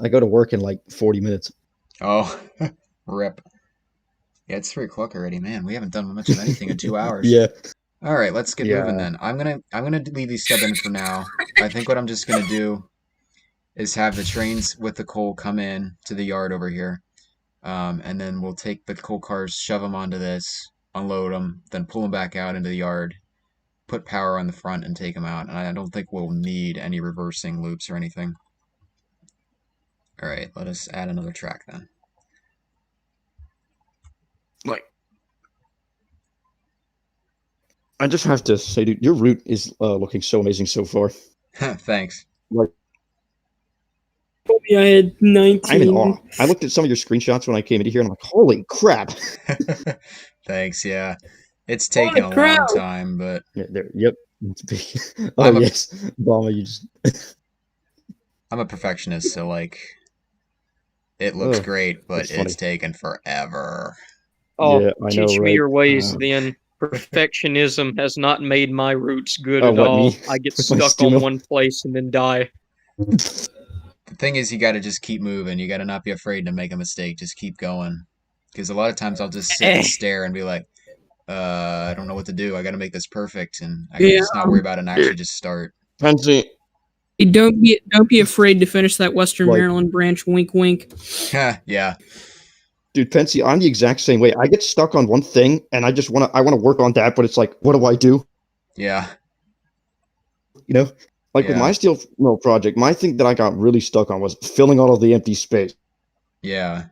I go to work in like 40 minutes. Oh, rip. Yeah, it's 3 o'clock already, man. We haven't done much of anything in 2 hours. Yeah. All right, let's get moving Yeah. then. I'm gonna leave these stub in for now. I think what I'm just gonna do is have the trains with the coal come in to the yard over here, and then we'll take the coal cars, shove them onto this, unload them, then pull them back out into the yard, put power on the front, and take them out. And I don't think we'll need any reversing loops or anything. All right, let us add another track then. Like, I just have to say, dude, your route is looking so amazing so far. Thanks. Told me I had 19. I'm in awe. I looked at some of your screenshots when I came into here, and I'm like, holy crap. Thanks, yeah. It's taken a long time, but Yeah, yep. It's big. I'm a- yes. Obama, you just... I'm a perfectionist, so like it looks Ugh, great, but that's funny. it's taken forever. Oh, Yeah, I know, teach me right? your ways then. Perfectionism has not made my roots good Oh, at what, all. me? I get With my stuck steel on mill? one place and then die. The thing is, you got to just keep moving. You got to not be afraid to make a mistake. Just keep going. Because a lot of times I'll just sit and stare and be like, I don't know what to do. I got to make this perfect, and I can just not worry about it and actually just start. Pansy, Hey, don't be afraid to finish that Western Like- Maryland branch. Wink, wink. Yeah. dude, Pensy, I'm the exact same way. I get stuck on one thing, and I want to work on that, but it's like, what do I do? Yeah. You know? Like with Yeah. my steel mill project, my thing that I got really stuck on was filling all of the empty space. Yeah.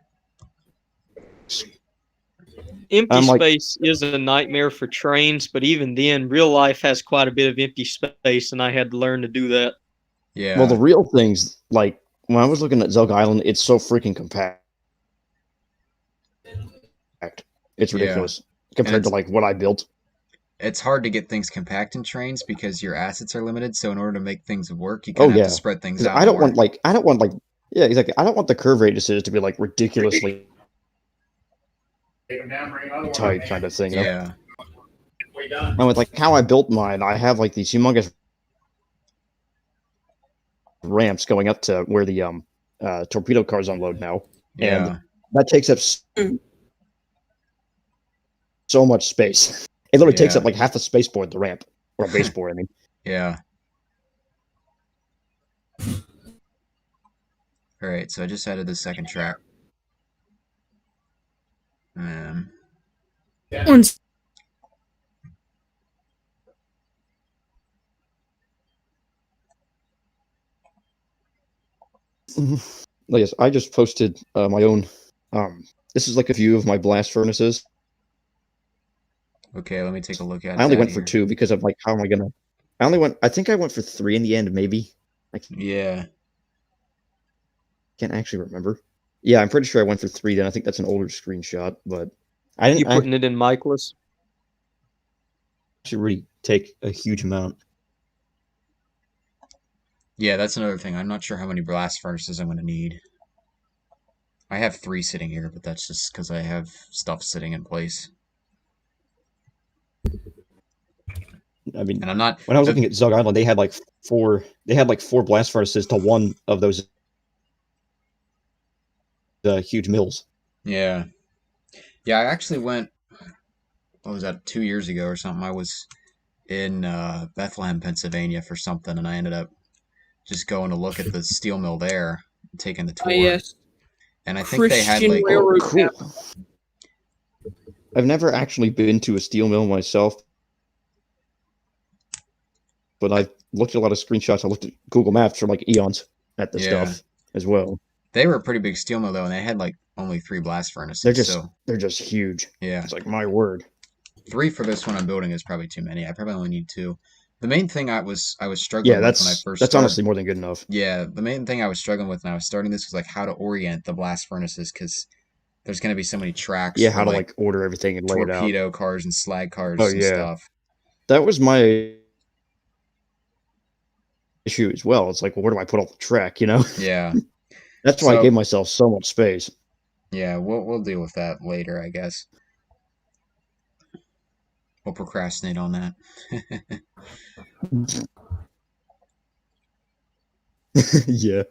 Empty I'm like- space is a nightmare for trains, but even then, real life has quite a bit of empty space, and I had to learn to do that. Yeah. Well, the real things, like when I was looking at Zug Island, it's so freaking compact. It's Yeah. ridiculous compared to it's- like what I built. It's hard to get things compact in trains because your assets are limited. So in order to make things work, you kind of have to spread things 'Cause out. I don't more. want like yeah, exactly. I don't want the curve radiuses to be like ridiculously tight kind of thing. You know? Yeah. And with like how I built mine, I have like these humongous ramps going up to where the torpedo cars unload now, Yeah. and that takes up so much space. It literally takes Yeah. up like half a spaceport, the ramp, or a baseboard. I mean, Yeah. All right, so I just added the second track. Once yes, I just posted my own. This is like a view of my blast furnaces. Okay, let me take a look at I only that went for here. 2 because of like how am I gonna? I think I went for 3 in the end, maybe. I Yeah. can't actually remember. Yeah, I'm pretty sure I went for 3. Then I think that's an older screenshot, but I You didn't putting it in Michaelis? actually really take a huge amount. Yeah, that's another thing. I'm not sure how many blast furnaces I'm going to need. I have 3 sitting here, but that's just because I have stuff sitting in place. I mean, And I'm not... when I was looking at Zug Island, they had like 4. They had like 4 blast furnaces to one of those huge mills. Yeah. Yeah, I actually went... What was that, 2 years ago or something? I was in Bethlehem, Pennsylvania for something, and I ended up just going to look at the steel mill there, taking the tour. yes, And I think they had Christian like... Railroad. Cool. I've never actually been to a steel mill myself, but I've looked at a lot of screenshots. I looked at Google Maps for like eons at the Yeah. stuff as well. They were a pretty big steel mill though, and they had like only 3 blast furnaces. They're just huge. Yeah. It's like my word. 3 for this one I'm building is probably too many. I probably only need 2. The main thing I was struggling with when I first that's started, honestly more than good enough. Yeah, the main thing I was struggling with when I was starting this was like how to orient the blast furnaces, because there's going to be so many tracks Yeah, for how to like order everything and lay it out. torpedo cars and slag cars Oh, and yeah. stuff. That was my issue as well. It's like, well, where do I put all the track? You know? Yeah. That's why I So- gave myself so much space. Yeah, we'll deal with that later, I guess. We'll procrastinate on that. Yeah.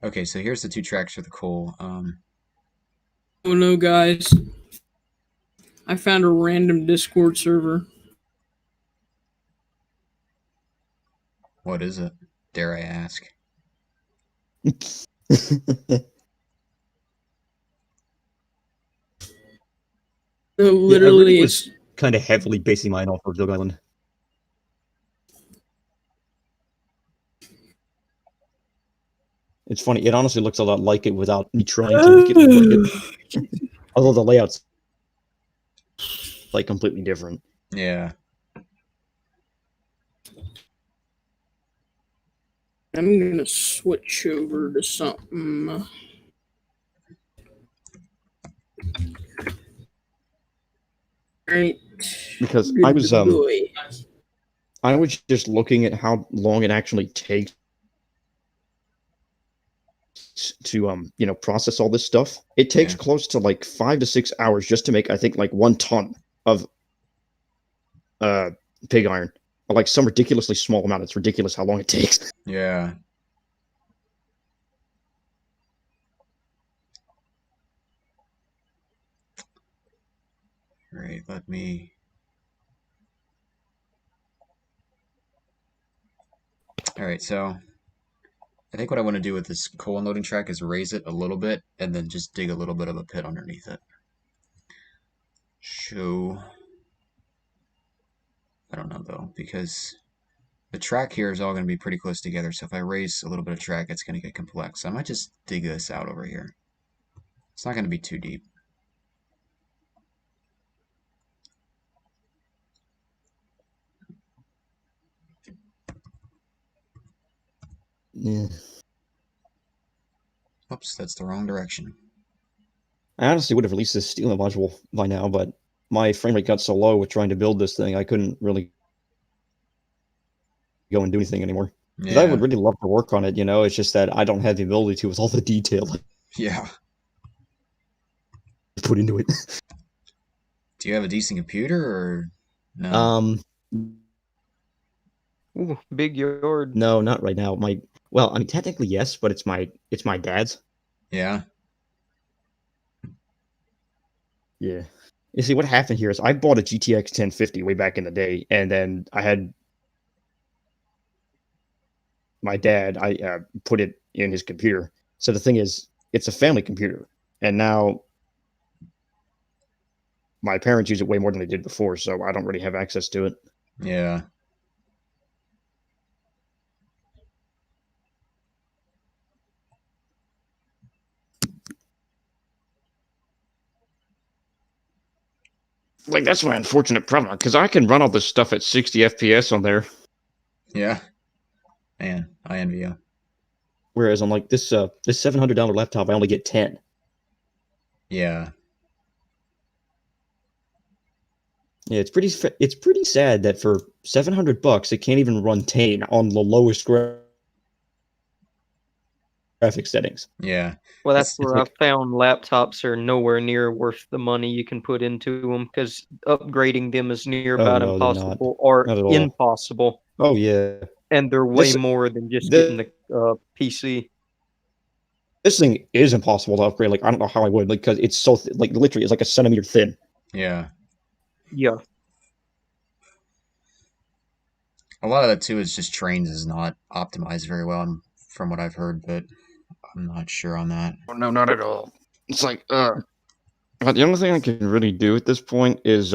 Okay, so here's the 2 tracks for the coal. Oh no, guys! I found a random Discord server. What is it? Dare I ask? No, literally, it's kind of heavily basing mine off of Zug Island. It's funny. It honestly looks a lot like it without me trying to make it look like it. Although the layout's like completely different. Yeah. I'm gonna switch over to something. Right. Because Good I was boy. I was just looking at how long it actually takes to process all this stuff. It takes Yeah. close to like 5 to 6 hours just to make, I think, like 1 ton of pig iron. Or like some ridiculously small amount. It's ridiculous how long it takes. Yeah. Right, let me... Alright, so I think what I want to do with this coal unloading track is raise it a little bit and then just dig a little bit of a pit underneath it. So, I don't know though, because the track here is all going to be pretty close together, so if I raise a little bit of track, it's going to get complex. So I might just dig this out over here. It's not going to be too deep. Yeah. Oops, that's the wrong direction. I honestly would have released this steel module by now, but my frame rate got so low with trying to build this thing, I couldn't really go and do anything anymore. 'Cause I would really love to work on it, it's just that I don't have the ability to with all the detail Yeah. put into it. Do you have a decent computer or no? Ooh, big yard. No, not right now. Well, I mean, technically yes, but it's my dad's. Yeah. Yeah. You see, what happened here is I bought a GTX 1050 way back in the day, and then I had my dad. I put it in his computer. So the thing is, it's a family computer, and now my parents use it way more than they did before, so I don't really have access to it. Yeah. Like, that's my unfortunate problem, because I can run all this stuff at 60 FPS on there, Yeah. Man, I envy you. whereas on like this $700 laptop, I only get 10. Yeah. Yeah, it's pretty sad that for $700 it can't even run 10 on the lowest graphic settings. Yeah. Well, that's It's where like- I found laptops are nowhere near worth the money you can put into them because upgrading them is near about no, they're not. impossible or Not at all. impossible. Oh yeah, And they're way This- more than just this- getting the PC. this thing is impossible to upgrade. Like, I don't know how I would, like, because it's so like literally it's like a centimeter thin. Yeah. Yeah. A lot of that too is just Trainz is not optimized very well from what I've heard, but I'm not sure on that. No, not at all. It's like but the only thing I can really do at this point is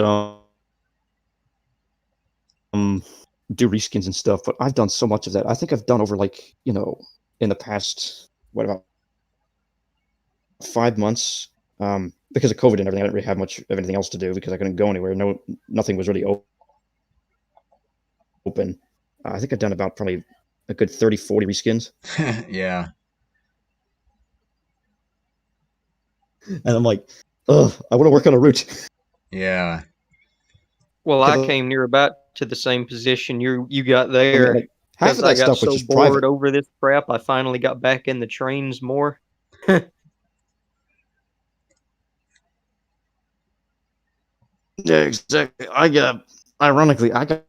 do reskins and stuff. But I've done so much of that. I think I've done over like in the past about 5 months. Because of COVID and everything, I didn't really have much of anything else to do because I couldn't go anywhere. Nothing was really open. I think I've done about probably a good 30, 40 reskins. Yeah. And I'm like, ugh, I want to work on a route. Yeah. Well, I Because- came near about to the same position you got I mean, there. like, half of Because I that got stuff was so just bored private. over this crap, I finally got back in the trains more. Yeah, exactly. Ironically, I got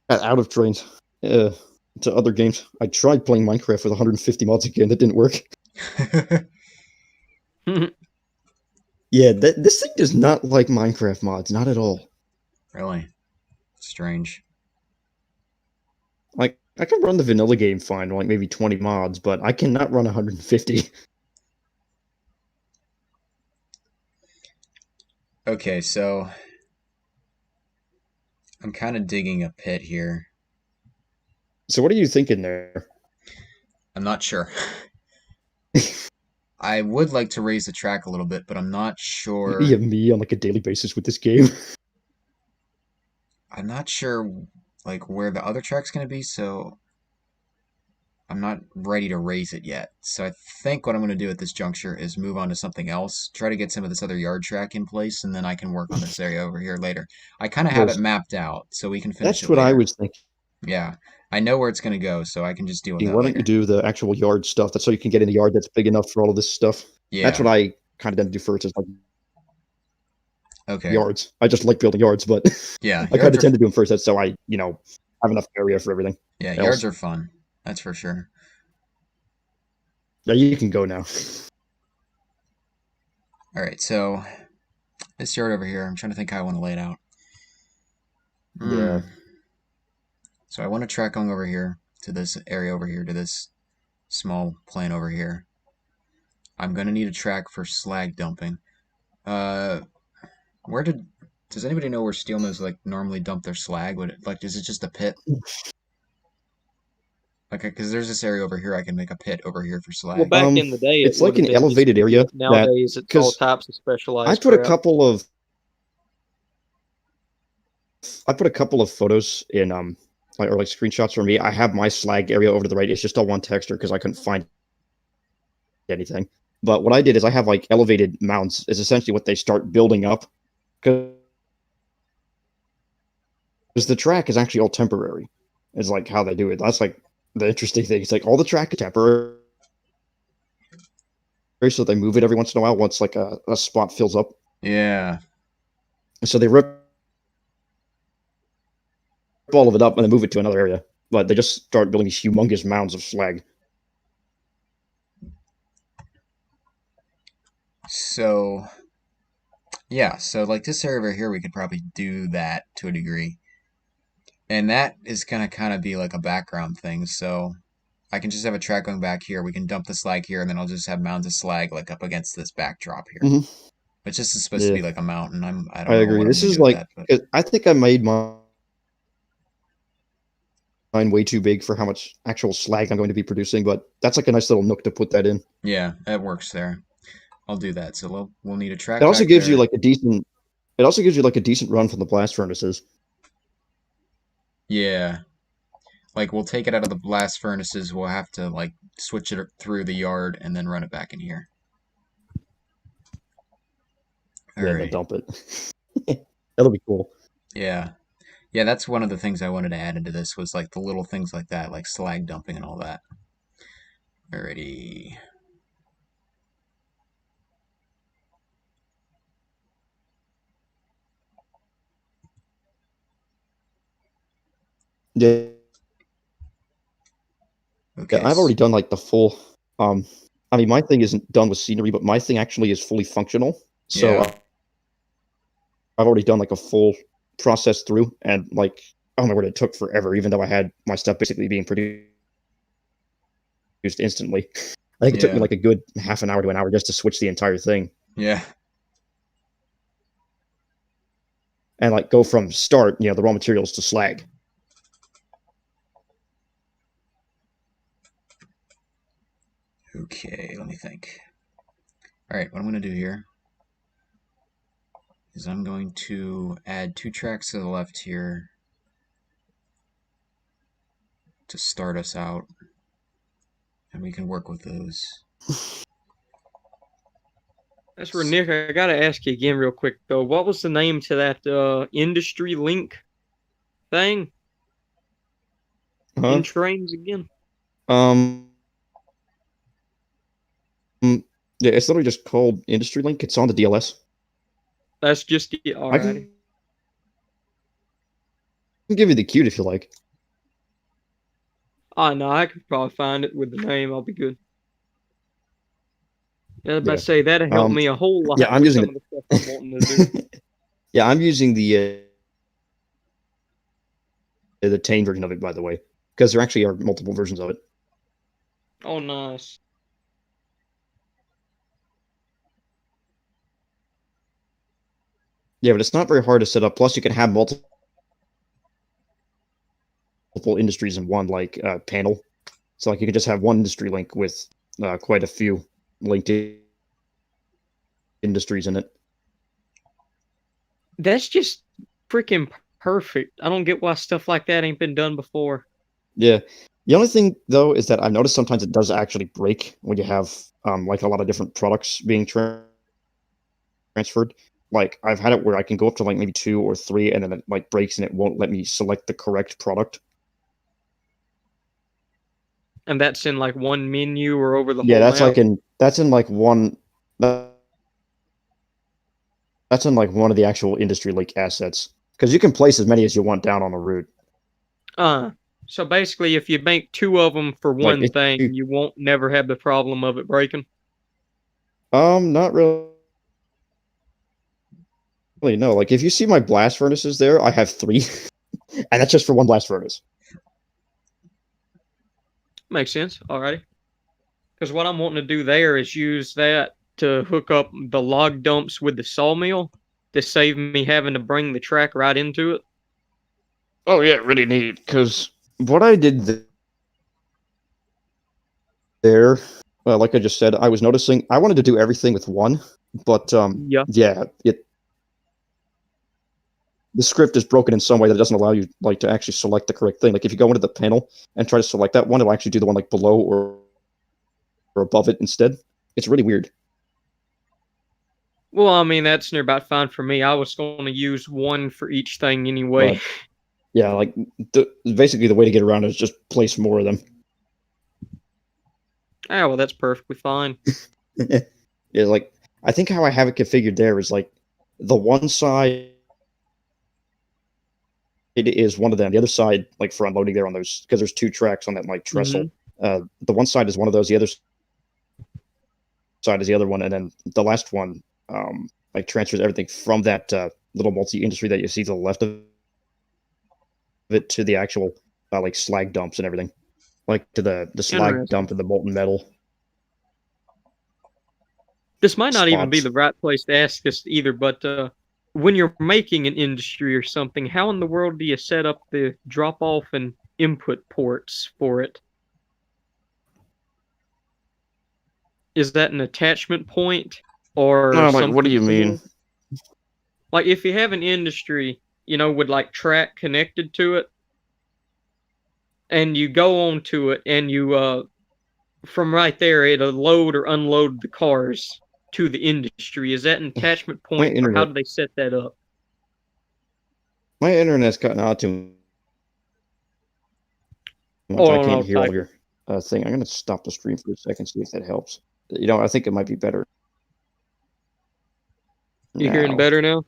out of Trainz to other games. I tried playing Minecraft with 150 mods again. That didn't work. Yeah, this thing does not like Minecraft mods, not at all. Really? Strange. Like, I can run the vanilla game fine, like maybe 20 mods, but I cannot run 150. Okay, so I'm kind of digging a pit here. So what are you thinking there? I'm not sure. I would like to raise the track a little bit, but I'm not sure. You have me on like a daily basis with this game. I'm not sure like where the other track's going to be, so I'm not ready to raise it yet. So I think what I'm going to do at this juncture is move on to something else, try to get some of this other yard track in place, and then I can work on this area over here later. I kind of have it mapped out, so we can finish That's it what I later. was thinking. Yeah, I know where it's going to go, so I can just deal with that Why don't later. you do the actual yard stuff? That's so you can get in a yard that's big enough for all of this stuff. Yeah. That's what I kind of tend to do first, is like Okay. yards. I just like building yards, but Yeah. I kind of tend to do them first. That's so I, have enough area for everything. Yeah, else. yards are fun. That's for sure. Yeah, you can go now. All right, so this yard over here, I'm trying to think how I want to lay it out. Yeah. So I want a track going over here to this area over here to this small plane over here. I'm gonna need a track for slag dumping. Does anybody know where steel mills like normally dump their slag? Is it just a pit? Like, because there's this area over here, I can make a pit over here for slag. Well, back in the day, it's it like would've an been just elevated a area pit. Nowadays, it's all 'cause types of specialized. I put a crap. couple of photos in like screenshots for me. I have my slag area over to the right. It's just all one texture because I couldn't find anything. But what I did is I have like elevated mounts is essentially what they start building up, because the track is actually all temporary. It's like how they do it. That's like the interesting thing. It's like all the track is temporary. so they move it every once in a while once like a spot fills up. Yeah. So they rip all of it up and then move it to another area. But they just start building these humongous mounds of slag. So, yeah, so like this area over here, we could probably do that to a degree. And that is going to kind of be like a background thing. So I can just have a track going back here. We can dump the slag here, and then I'll just have mounds of slag like up against this backdrop here. Mm-hmm. But this is supposed to be like a mountain. I don't I know agree. what This I'm is gonna do like, with that, I think I made mine way too big for how much actual slag I'm going to be producing, but that's like a nice little nook to put that in. yeah, that works there. I'll do that. So we'll need a track It also back gives there. you like a decent. It also gives you like a decent run from the blast furnaces. Yeah. Like we'll take it out of the blast furnaces. We'll have to like switch it through the yard and then run it back in here. All Yeah, right. then dump it. That'll be cool. Yeah. Yeah, that's one of the things I wanted to add into this was like the little things like that, like slag dumping and all that. Alrighty. Yeah. Okay. Yeah, I've already done like the full. I mean, my thing isn't done with scenery, but my thing actually is fully functional. So Yeah. I've already done like a full process through, and like, oh my word, it took forever, even though I had my stuff basically being produced instantly. I think it took me Yeah. like a good half an hour to an hour just to switch the entire thing Yeah. and like go from start, the raw materials to slag. Okay, let me think. Alright, what I'm going to do here is I'm going to add 2 tracks to the left here to start us out, and we can work with those. That's where, Nick, I gotta ask you again real quick though. What was the name to that industry link thing? In Trainz again? Yeah, it's literally just called Industry Link. It's on the DLS. That's just it. I Alrighty. can give you the cute if you like. Oh no, I could probably find it with the name. I'll be good. Yeah, I was about to say that'd help me a whole lot. Yeah, I'm with using some of the stuff I'm wanting to do. Yeah, I'm using the tame version of it, by the way, because there actually are multiple versions of it. Oh, nice. Yeah, but it's not very hard to set up. Plus, you can have multiple industries in one like panel. So like you can just have one industry link with quite a few linked industries in it. That's just freaking perfect. I don't get why stuff like that ain't been done before. Yeah. The only thing though is that I've noticed sometimes it does actually break when you have like a lot of different products being transferred. Like I've had it where I can go up to like maybe 2 or 3 and then it like breaks and it won't let me select the correct product. And that's in like one menu or over the whole that's map? That's in like one that's in like one of the actual industry link assets. Because you can place as many as you want down on the route. So basically if you make 2 of them for one Like, thing, you won't never have the problem of it breaking? Not really. No, like if you see my blast furnaces there, I have 3. And that's just for one blast furnace. Makes sense. Alrighty. Because what I'm wanting to do there is use that to hook up the log dumps with the sawmill to save me having to bring the track right into it. Oh yeah, really neat. Because what I did there, like I just said, I was noticing I wanted to do everything with one, but the script is broken in some way that it doesn't allow you like to actually select the correct thing. Like if you go into the panel and try to select that one, it'll actually do the one like below or above it instead. It's really weird. Well, I mean, that's near about fine for me. I was going to use one for each thing anyway. But, yeah, like basically the way to get around it is just place more of them. Ah, well, that's perfectly fine. Yeah, like I think how I have it configured there is like the one side it is one of them. The other side, like for unloading there on those, because there's two tracks on that like trestle. The one side is one of those. The other side is the other one, and then the last one like transfers everything from that little multi-industry that you see to the left of it to the actual like slag dumps and everything, like to the slag Interesting. dump and the molten metal. This might not even be spots. the right place to ask this either, but when you're making an industry or something, how in the world do you set up the drop-off and input ports for it? Is that an attachment point or No, like something what do you similar? mean? Like if you have an industry, you know, with like track connected to it, and you go onto it, and you from right there it'll load or unload the cars to the industry. Is that an attachment My point, or how internet, do they set that up? my internet's cutting out too much. I Oh can't no, hear all type. your thing. I'm gonna stop the stream for a second, see if that helps. You know, I think it might be better You hearing now. better now?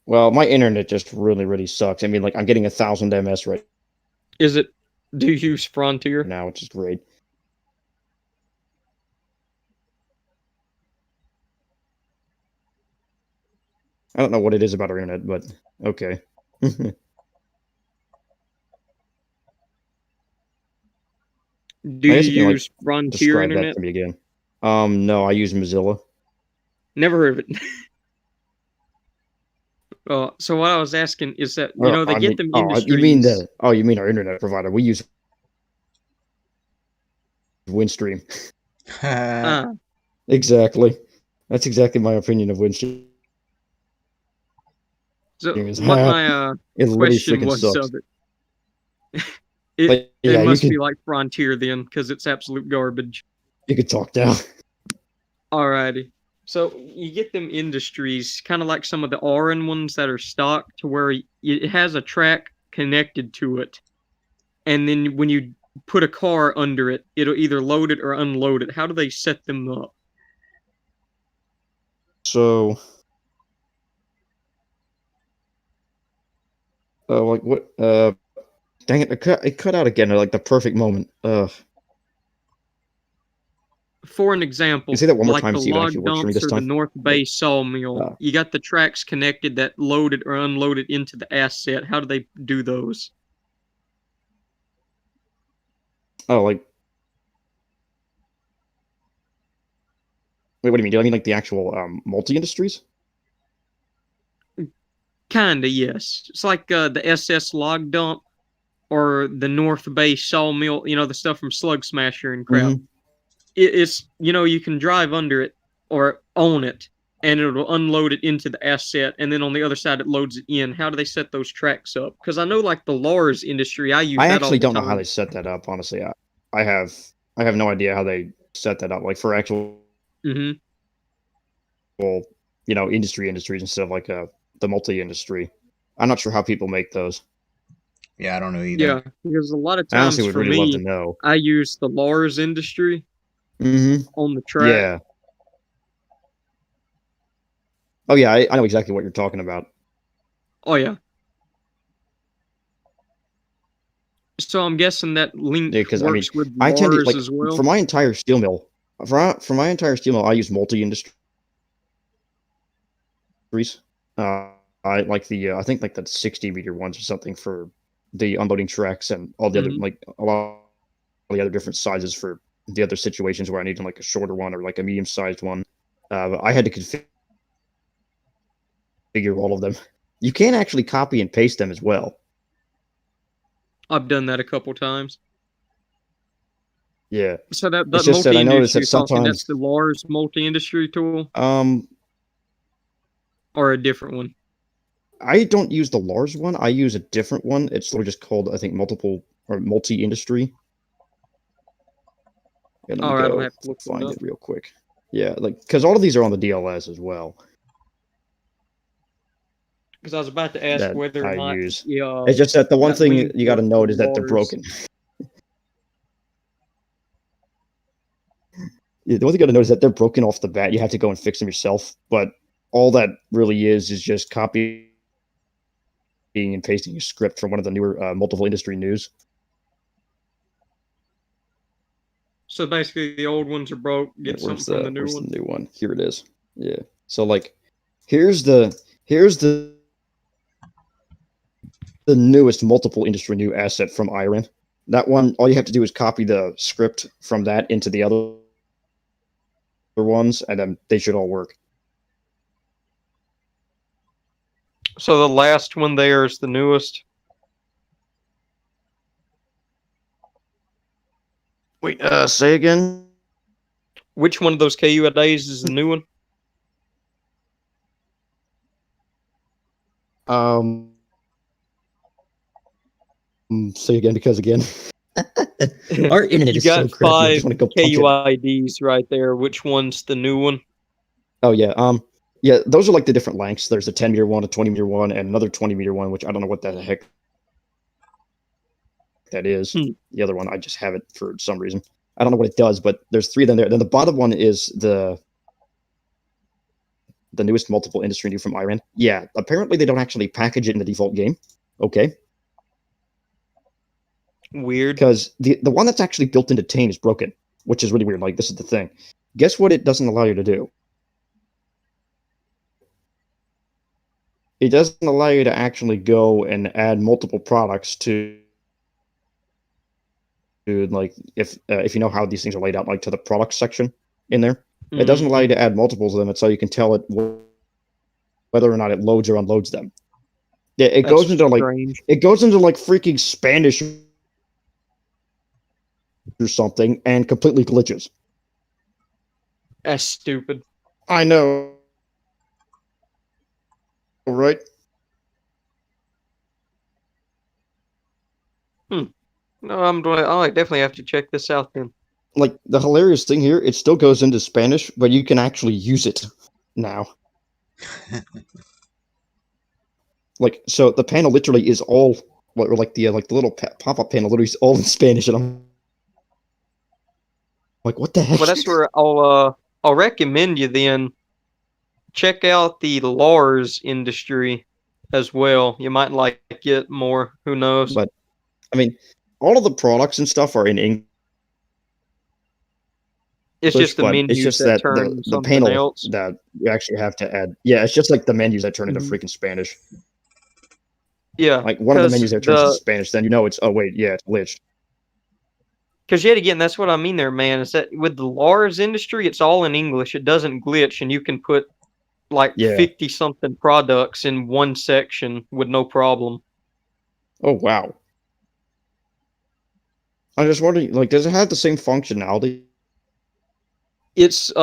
Well, my internet just really sucks. I mean, like I'm getting 1,000 ms right Is it? Do you use Frontier? now, which is great. I don't know what it is about our internet, but okay. Do I you guess you can like use Frontier describe that Internet? to me again. No, I use Mozilla. Never heard of it. So what I was asking is that, you know, they I get mean, them you mean industries. you mean our internet provider? We use Windstream. Ah, Exactly. That's exactly my opinion of Windstream. so Is what my it literally question freaking was sucks. of it. It But it yeah, must be like Frontier then, because it's absolute garbage. you could talk now. Alrighty. So you get them industries, kind of like some of the RN ones that are stock, to where it has a track connected to it, and then when you put a car under it, it'll either load it or unload it. How do they set them up? So, like what? Dang it! It cut out again at like the perfect moment. For an example, You say that one more like time the so it actually log works for me dumps this or the time. North Bay sawmill, you got the tracks connected that loaded or unloaded into the asset. How do they do those? Oh, like wait, what do you mean? Do I mean like the actual multi-industries? Kinda, yes. It's like the SS log dump or the North Bay sawmill. You know, the stuff from Slug Smasher and crap. Mm-hmm. It's, you know, you can drive under it or own it, and it'll unload it into the asset, and then on the other side it loads it in. How do they set those tracks up? Because I know, like the Lars industry, I use I that all actually the don't know how they time. set that up. Honestly, I have no idea how they set that up. Like for actual, Mm-hmm. industries instead of like the multi-industry. I'm not sure how people make those. Yeah, I don't know either. Yeah, because a lot of I honestly times would for really love to me, know. I use the Lars industry Mm-hmm. on the track. Yeah. Oh yeah, I know exactly what you're talking about. Oh yeah. So I'm guessing that link Yeah, because I mean, works with I tend to Lars like as well. for my entire steel mill. For my entire steel mill, I use multi-industries. I like the I think like the 60-meter ones or something for the unloading tracks, and all the other Mhm. like a lot of the other different sizes for the other situations where I need like a shorter one or like a medium-sized one. I had to configure all of them. You can actually copy and paste them as well. I've done that a couple times. Yeah. So that It's just that I noticed multi-industry that you're talking, that's sometimes the Lars multi-industry tool or a different one? I don't use the Lars one. I use a different one. It's sort of just called, I think, multiple or multi-industry. Yeah, let me All right, I'll go have to look one find up. it real quick. Yeah, like because all of these are on the DLS as well Because I was about to ask that whether or I not use. It's just that the one that thing link you got to worked note with is that they're Lars. broken. the one thing you got to notice is that they're broken off the bat. You have to go and fix them yourself. But all that really is just copying and pasting a script from one of the newer multiple industry news. So basically, the old ones are broke. Get something from the new where's one. the new one? Here it is. Yeah. So like, here's the newest multiple industry new asset from Iron. That one, all you have to do is copy the script from that into the other ones, and then they should all work. So the last one there is the newest. Wait, say again? Which one of those KUAs is the new one? Say again, because again, our internet You is so got crappy. I 5 just want to go punch it. KUIDs right there. Which one's the new one? Oh yeah, yeah, those are like the different lengths. There's a 10-meter one, a 20-meter one, and another 20-meter one, which I don't know what the heck that is. The other one, I just have it for some reason. I don't know what it does, but there's 3 of them there. Then the bottom one is the newest multiple industry new from Iran. Yeah, apparently they don't actually package it in the default game. Okay. Weird. Because the one that's actually built into Tane is broken, which is really weird. Like, this is the thing. Guess what it doesn't allow you to do? It doesn't allow you to actually go and add multiple products to like, if you know how these things are laid out, like to the product section in there. It doesn't allow you to add multiples of them, so you can tell it whether or not it loads or unloads them. Yeah, it goes into like freaking Spanish or something and completely glitches. That's stupid. I know. Right? No, I definitely have to check this out then. Like, the hilarious thing here, it still goes into Spanish, but you can actually use it now. Like, so the panel literally is all, or like the little pop-up panel literally is all in Spanish, and I'm like, what the heck? Well, that's where I'll recommend you then check out the Lars industry as well. You might like it more. Who knows? But I mean, all of the products and stuff are in English. It's just the but menus it's just that that turn the something panel else. that you actually have to add. Yeah, it's just like the menus that turn into freaking Spanish. Yeah, like one of the menus that turns into Spanish, then you know it's it's glitched. Because yet again, that's what I mean there, man. Is that with the Lars industry, it's all in English. It doesn't glitch, and you can put like 50 something products in one section with no problem. Oh wow! I'm just wondering, like, does it have the same functionality? It's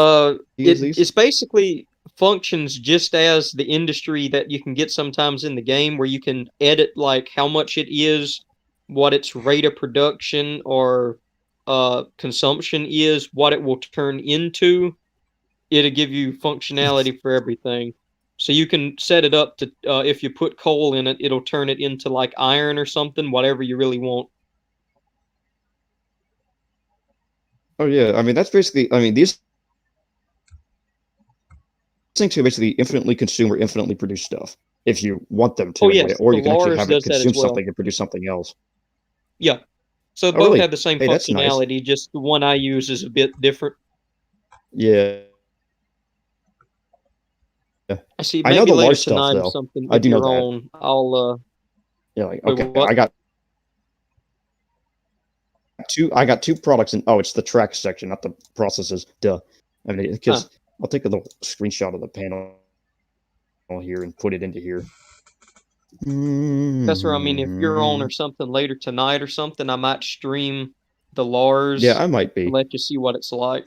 it's basically functions just as the industry that you can get sometimes in the game, where you can edit like how much it is, what its rate of production or consumption is, what it will turn into. It'll give you functionality for everything. So you can set it up to if you put coal in it, it'll turn it into like iron or something, whatever you really want. Oh yeah, I mean that's basically. I mean these things can basically infinitely consume or infinitely produce stuff if you want them to. Oh yes, or you can actually Lars have it does that as consume well. something and produce something else. Yeah. So both really? have the same Hey, that's nice. functionality, just the one I use is a bit different. Yeah. I see. I know Maybe the later Lars stuff, tonight or though. something. I If do know you're that. on, I'll. Yeah, like wait, okay, what? I got two products in. Oh, it's the track section, not the processes. Duh. I mean, because I'll take a little screenshot of the panel here and put it into here. That's where I mean, if you're on or something later tonight or something, I might stream the Lars. Yeah, I might be. And let you see what it's like.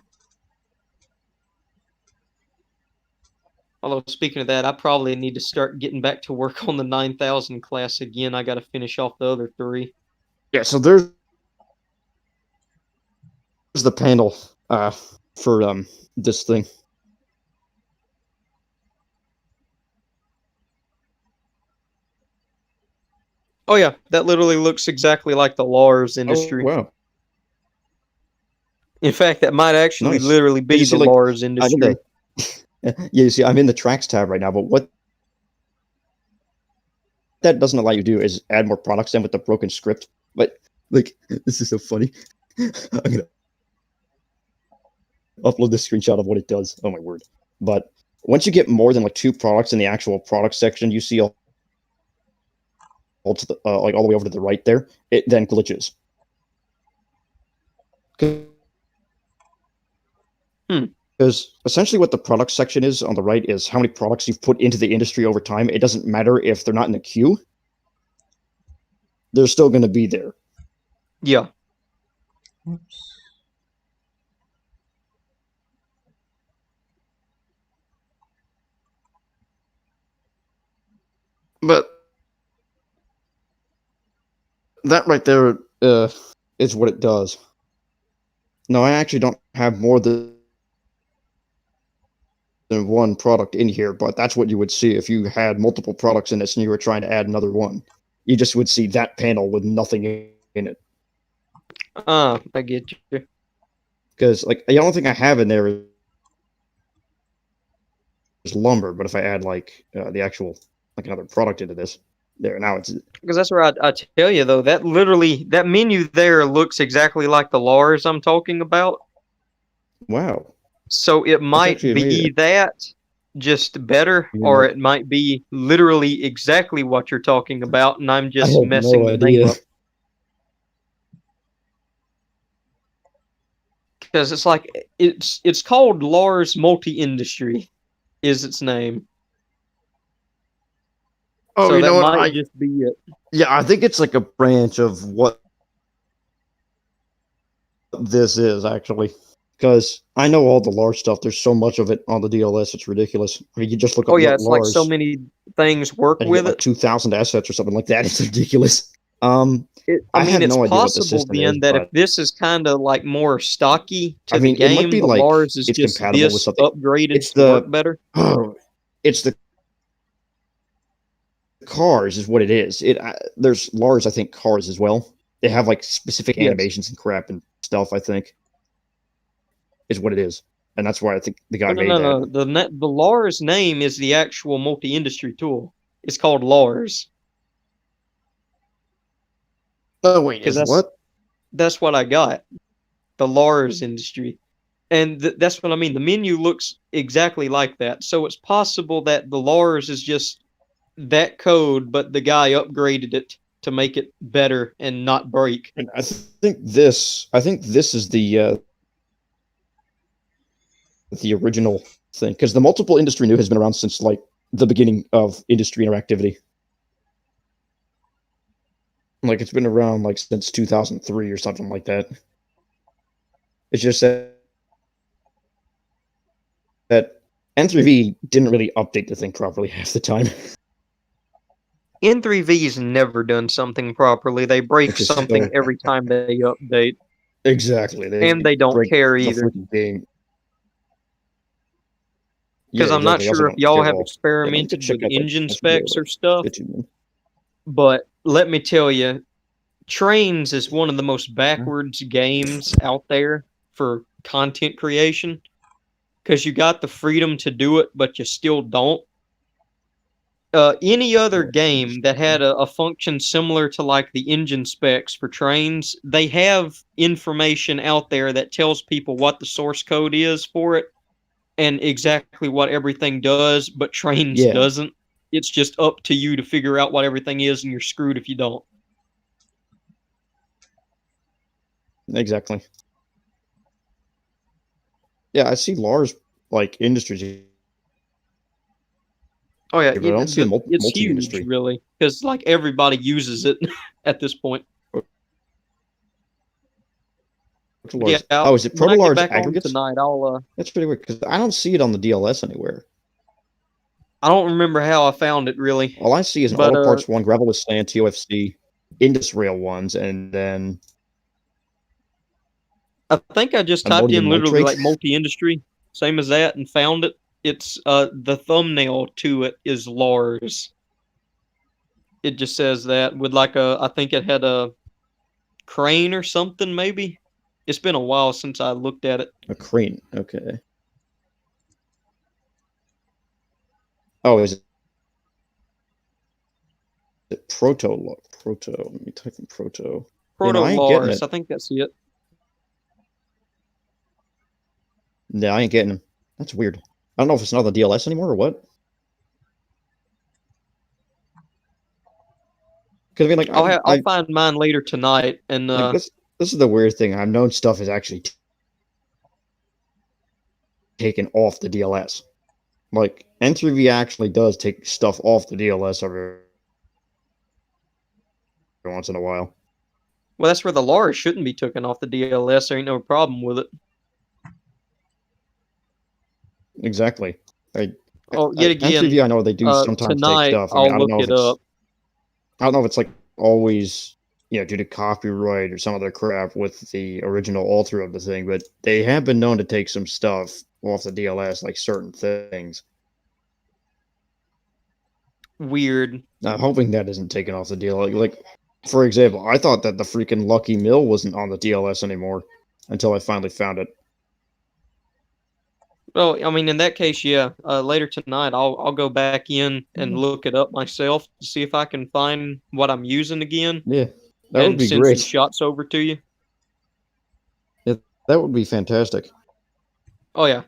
Although speaking of that, I probably need to start getting back to work on the 9000 class again. I got to finish off the other 3. Yeah, so there's the panel for this thing. Oh yeah, that literally looks exactly like the Lars industry. Oh, wow. In fact, that might actually Nice. literally You be see, the like, Lars I'm in industry. the yeah, you see, I'm in the tracks tab right now, but what that doesn't allow you to do is add more products in with the broken script. But like, this is so funny. I'm gonna upload this screenshot of what it does. Oh my word! But once you get more than like 2 products in the actual product section, you see all to the like all the way over to the right there. It then glitches. Because essentially what the product section is on the right is how many products you've put into the industry over time. It doesn't matter if they're not in the queue. They're still going to be there. Yeah. Oops. But that right there is what it does. No, I actually don't have more than 1 product in here, but that's what you would see if you had multiple products in this and you were trying to add another one. You just would see that panel with nothing in it. I get you. Because like the only thing I have in there is lumber, but if I add like the actual like another product into this, there now it's Because that's where I tell you though, that menu there looks exactly like the Lars I'm talking about. wow. So it might actually be amazing. that just better, You or know, it might be literally exactly what you're talking about, and I'm I just have messing no the name idea. up. Because it's like it's called Lars Multi-Industry, is its name. Oh, So you that know what? might just be it. Yeah, I think it's like a branch of what this is actually. Because I know all the Lars stuff. There's so much of it on the DLS. It's ridiculous. I mean, you just look Oh up yeah, it's like so Lars many things work and you get with like it. 2,000 assets or something like that. It's ridiculous. I I mean, have it's no idea what the possible system is, then that if but this is kind of like more stocky I to the mean, it might game, be the like Lars is it's just compatible with this something. upgraded It's to work the better. oh, it's the cars is what it is. There's Lars, I think, cars as well. They have like specific Yes. animations and crap and stuff. I think is what it is, and that's why I think the guy No, made no, that. no. The Lars name is the actual multi-industry tool. It's called Lars Oh wait, because is what? that's what I got. The Lars industry, and that's what I mean. The menu looks exactly like that, so it's possible that the Lars is just that code, but the guy upgraded it to make it better and not break. And I think this is the original thing because the multiple industry new has been around since like the beginning of industry interactivity. Like it's been around like since 2003 or something like that. It's just that N3V didn't really update the thing properly half the time. N3V's never done something properly. They break Which is something so every time they update, exactly and they don't break care the either. freaking game. Yeah, Because I'm not exactly. They also sure if don't y'all care have well. Yeah, let me experimented check with out that engine video specs of or stuff, Bitumen. but let me tell you, Trainz is one of the most backwards games out there for content creation because you got the freedom to do it, but you still don't. Any other game that had a function similar to like the engine specs for Trainz, they have information out there that tells people what the source code is for it and exactly what everything does, but Trainz Yeah, doesn't. It's just up to you to figure out what everything is, and you're screwed if you don't. exactly. Yeah, I see Lars like industries, Oh yeah, but I don't see a it's huge, multi-industry. really, because like everybody uses it at this point. Yeah, Oh, is it when Proto I get Lars back on aggregates? tonight, I'll. That's pretty weird because I don't see it on the DLS anywhere. I don't remember how I found it really, All I see is but Auto Parts 1, Gravel with Sand, TOFC, Indus Rail ones, and then I think I just typed ammonium in literally nitrate. like multi-industry, same as that, and found it. It's the thumbnail to it is Lars. It just says that with like I think it had a crane or something maybe. It's been a while since I looked at it. A crane. Okay. Oh, is it proto? Proto. Let me type in proto. Proto I ain't getting Lars, it. I think that's it. Yeah, I ain't getting him. That's weird. I don't know if it's not the DLS anymore or what. Because I mean, like, I'll find mine later tonight, and like this is the weird thing. I've known stuff is actually taken off the DLS. Like N3V actually does take stuff off the DLS every once in a while. well, that's where the Lars shouldn't be taken off the DLS. There ain't no problem with it. Exactly. Yet again, N3V, I know they do sometimes take tonight stuff. I mean, I'll I don't look know if it up. I don't know if it's like always, due to copyright or some other crap with the original alter of the thing, but they have been known to take some stuff off the DLS, like certain things. Weird. I'm hoping that isn't taken off the DLS. Like, for example, I thought that the freaking Lucky Mill wasn't on the DLS anymore until I finally found it. Well, I mean, in that case, yeah. Later tonight, I'll go back in and look it up myself to see if I can find what I'm using again. Yeah, that would be send great. some shots over to you. Yeah, that would be fantastic. Oh yeah,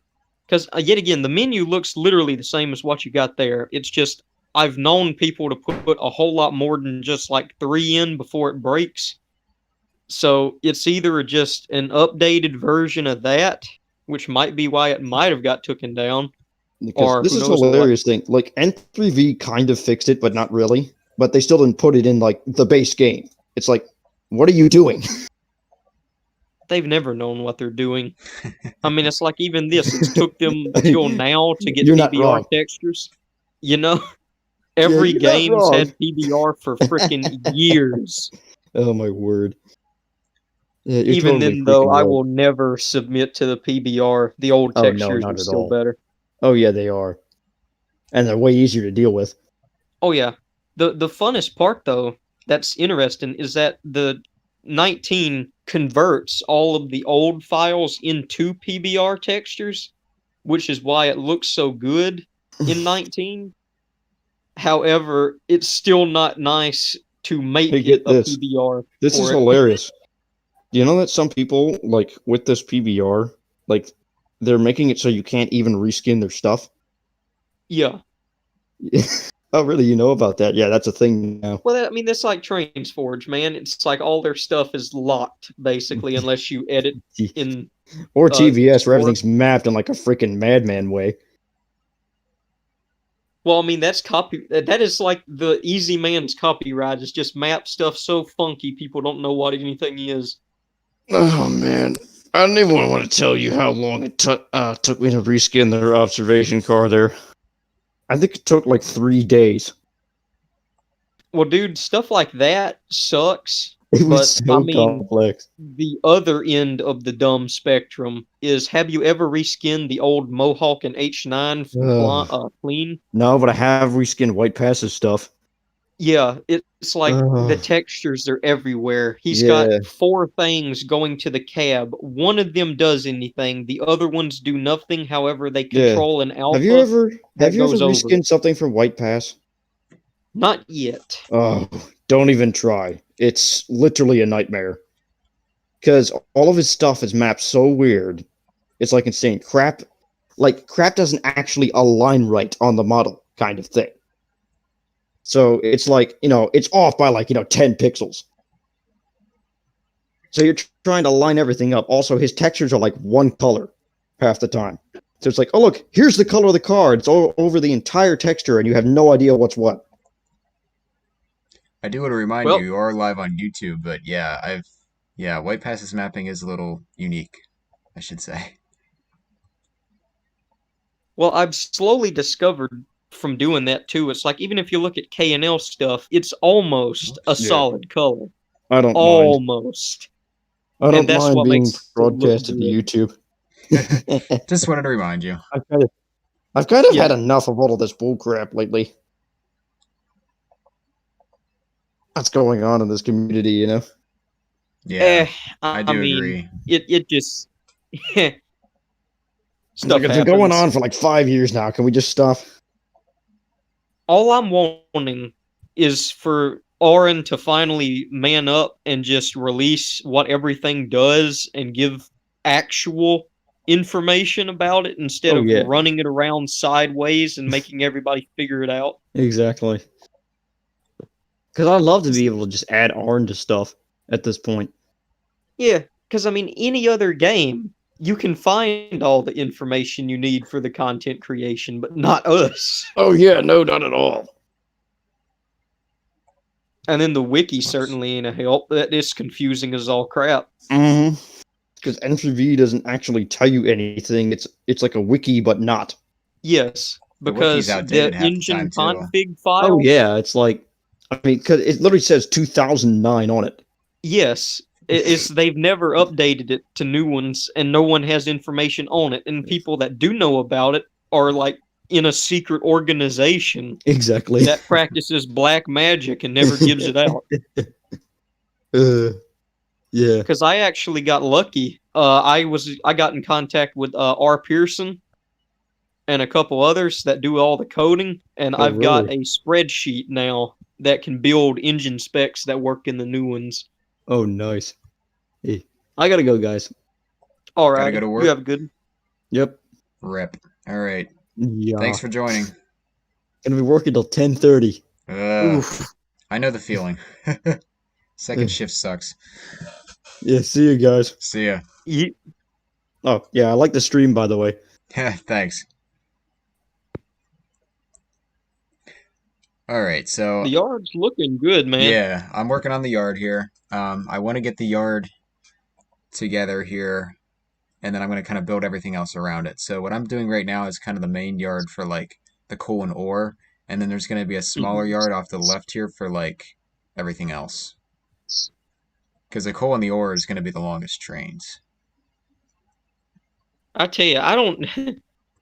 because yet again, the menu looks literally the same as what you got there. It's just I've known people to put a whole lot more than just like 3 in before it breaks. So it's either just an updated version of that, which might be why it might have got taken down. Because this who is a knows hilarious thing. Like N3V kind of fixed it, but not really. But they still didn't put it in like the base game. It's like, what are you doing? They've never known what they're doing. I mean, it's like even this. It's took them till now to get You're not PBR wrong. textures. You know, every you're not game's wrong. had PBR for freaking years. Oh my word. Yeah, you're Even totally then, though, freaking I right. will never submit to the PBR. The old Oh, no, textures not are at still all. better. Oh yeah, they are. And they're way easier to deal with. Oh yeah. The funnest part though, that's interesting, is that the 19 converts all of the old files into PBR textures, which is why it looks so good in 19. However, it's still not nice to make Hey, it get a this. PBR. This is for it. hilarious. Do you know that some people, like, with this PBR, like, they're making it so you can't even reskin their stuff? Yeah. Oh, really? You know about that? Yeah, that's a thing now. Well, I mean, that's like Trainz Forge, man. It's like all their stuff is locked, basically, unless you edit in... Or TVS, where or- everything's mapped in, like, a freaking madman way. Well, I mean, that's that is like the easy man's copyright, is just map stuff so funky people don't know what anything is. Oh, man. I don't even want to tell you how long it took me to reskin their observation car there. I think it took like 3 days. Well, dude, stuff like that sucks. It was But, so I mean, complex. the other end of the dumb spectrum is, have you ever reskinned the old Mohawk and H9 clean? No, but I have reskinned White Pass's stuff. Yeah, it's like the textures are everywhere. He's got 4 things going to the cab. One of them does anything. The other ones do nothing. However, they control an alpha. Have you ever goes over. reskinned something from White Pass? Not yet. Oh, don't even try. It's literally a nightmare. Because all of his stuff is mapped so weird. It's like insane. Crap doesn't actually align right on the model, kind of thing. So it's like, it's off by like, 10 pixels. So you're trying to line everything up. Also, his textures are like one color half the time. So it's like, oh, look, here's the color of the card. It's all over the entire texture, and you have no idea what's what. I do want to remind you are live on YouTube, but yeah, White Pass's mapping is a little unique, I should say. Well, I've slowly discovered from doing that too. It's like, even if you look at K&L stuff, it's almost a solid color. I don't mind. Almost. I don't that's mind what being makes it broadcasted to look YouTube. Just wanted to remind you. I've kind of had enough of all of this bullcrap lately. What's going on in this community, Yeah, I I do mean, agree. it just It's stuff like it's been going happens. on for like 5 years now. Can we just stop? All I'm wanting is for Oren to finally man up and just release what everything does and give actual information about it instead Oh of yeah, running it around sideways and making everybody figure it out. exactly. Because I'd love to be able to just add Arn to stuff at this point. Yeah, because I mean, any other game, you can find all the information you need for the content creation, but not us. Oh yeah, no, not at all. And then the wiki Whoops. certainly ain't a help. That is confusing as all crap. Mm-hmm. Because NVV doesn't actually tell you anything. It's like a wiki, but not. Yes, The wiki's because outdated the half the engine time too. config file. Oh yeah, it's like, I mean, because it literally says 2009 on it. Yes, it's they've never updated it to new ones, and no one has information on it. And people that do know about it are like in a secret organization Exactly. that practices black magic and never gives it out. Yeah. Because I actually got lucky. I got in contact with R. Pearson and a couple others that do all the coding, and Oh, I've got really? a spreadsheet now that can build engine specs that work in the new ones. Oh, nice. Hey, I gotta go, guys. All Gotta right, go to you work. have a good. Yep. Rip. All right. Yeah. Thanks for joining. Gonna be working till 10:30. Oof. I know the feeling. Second shift sucks. Yeah. See you guys. See ya. You, Oh yeah, I like the stream, by the way. Thanks. All right, so the yard's looking good, man. yeah, I'm working on the yard here. I want to get the yard together here, and then I'm going to kind of build everything else around it. So what I'm doing right now is kind of the main yard for like the coal and ore, and then there's going to be a smaller yard off to the left here for like everything else. Because the coal and the ore is going to be the longest trains. I tell you, I don't.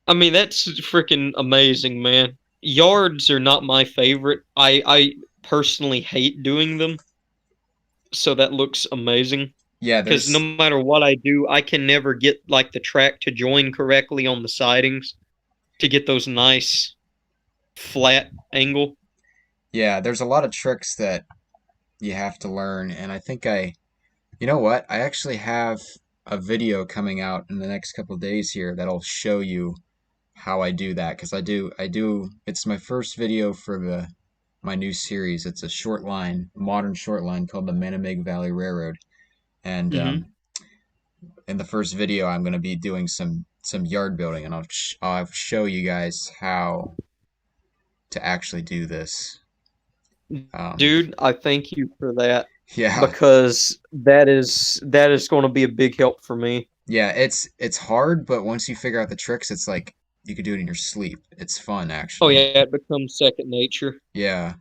I mean, that's freaking amazing, man. Yards are not my favorite. I personally hate doing them. So that looks amazing. Yeah, Because no there's matter what I do, I can never get like the track to join correctly on the sidings to get those nice flat angle. there's a lot of tricks that you have to learn, and I think you know what? I actually have a video coming out in the next couple of days here that'll show you how I do that because it's my first video for my new series. It's a short line, modern short line called the Manamig Valley Railroad. And Mm-hmm. in the first video, I'm going to be doing some yard building, and I'll show you guys how to actually do this. Dude, I thank you for that Yeah, because that is going to be a big help for me. yeah, it's hard, but once you figure out the tricks, it's like you could do it in your sleep. It's fun, Oh actually. yeah, it becomes second nature. Yeah,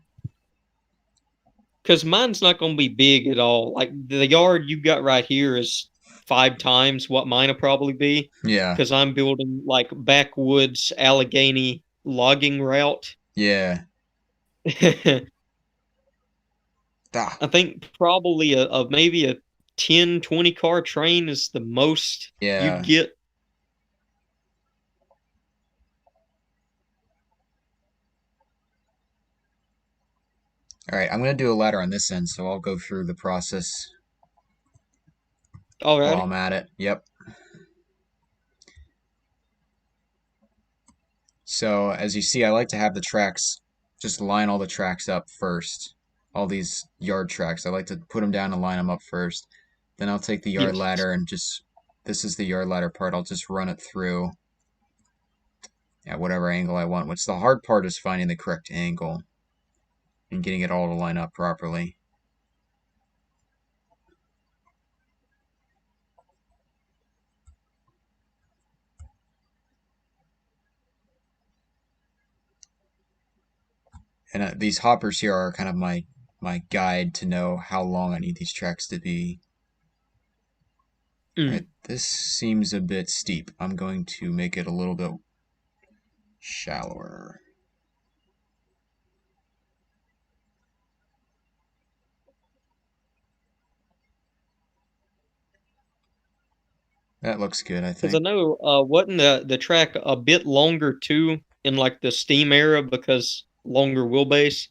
Because mine's not going to be big at all. Like the yard you got right here is 5 times what mine will probably be. yeah, Because I'm building like backwoods Allegheny logging route. yeah. I Ah, think probably a maybe a 10-20 car train is the most yeah. you'd get. All right, I'm gonna do a ladder on this end, so I'll go through the process while Alrighty. I'm at it. Yep. So as you see, I like to have the tracks, just line all the tracks up first. All these yard tracks, I like to put them down and line them up first. Then I'll take the yard Yes. ladder and this is the yard ladder part, I'll just run it through at whatever angle I want. What's the hard part is finding the correct angle and getting it all to line up properly. And these hoppers here are kind of my guide to know how long I need these tracks to be. Mm. Alright, this seems a bit steep. I'm going to make it a little bit shallower. That looks good, I Because I think. know wasn't the track a bit longer too in like the Steam era because longer wheelbase.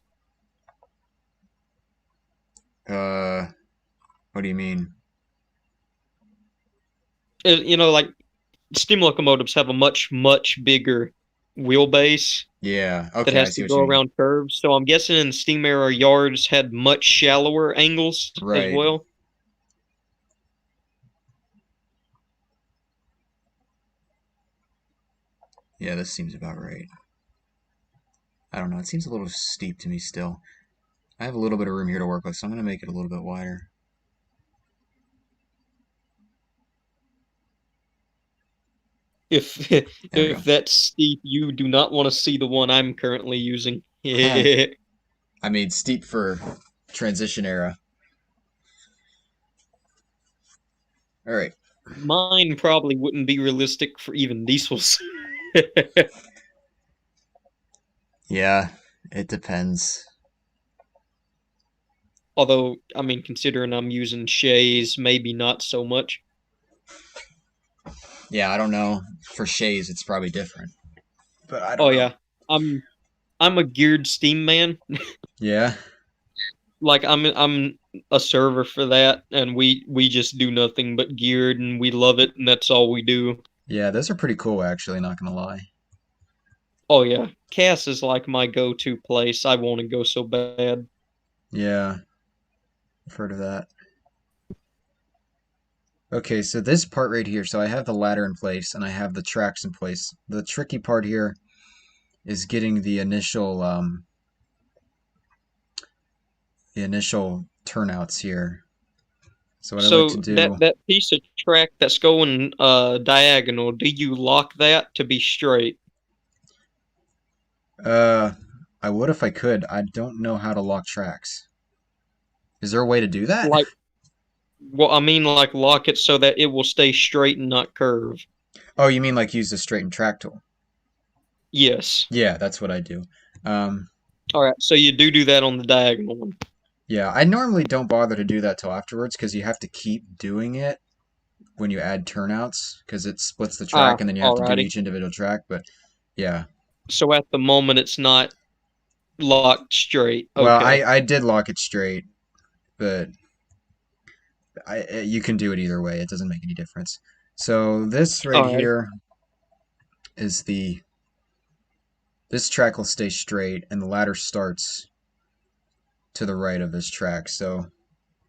What do you mean? You know, like steam locomotives have a much bigger wheelbase Yeah, that okay, I has see to what you go mean. around curves. So I'm guessing in the steam era yards had much shallower angles as Right. well. Yeah, this seems about right. I don't know, it seems a little steep to me still. I have a little bit of room here to work with, so I'm going to make it a little bit wider. If There we go. if that's steep, you do not want to see the one I'm currently using. I made steep for transition era. All right. Mine probably wouldn't be realistic for even diesels. Yeah, it depends. Although, I mean, considering I'm using Shays, maybe not so much. Yeah, I don't know. For Shays, it's probably different, but I don't Oh know. yeah, I'm I'm a geared Steam man. Yeah, Like I'm a server for that, and we just do nothing but geared, and we love it, and that's all we do. yeah, those are pretty cool, actually, not gonna lie. Oh yeah, Cass is like my go-to place. I want to go so bad. Yeah, I've heard of that. Okay, so this part right here, so I have the ladder in place and I have the tracks in place. The tricky part here is getting the initial turnouts here. So what I like to So that do, that piece of track that's going diagonal, do you lock that to be straight? uh, I would if I could. I don't know how to lock tracks. Is there a way to do that? Like, well, I mean, like lock it so that it will stay straight and not curve. Oh, you mean like use the straighten track tool? Yes. Yeah, that's what I do. Um, All right. So you do that on the diagonal one. yeah, I normally don't bother to do that till afterwards because you have to keep doing it when you add turnouts because it splits the track Ah, and then you have to do alrighty. each individual track. But yeah, So at the moment, it's not locked straight. well, Okay. I did lock it straight, but you can do it either way. It doesn't make any difference. So this right Alrighty. here is this track will stay straight and the ladder starts to the right of this track. So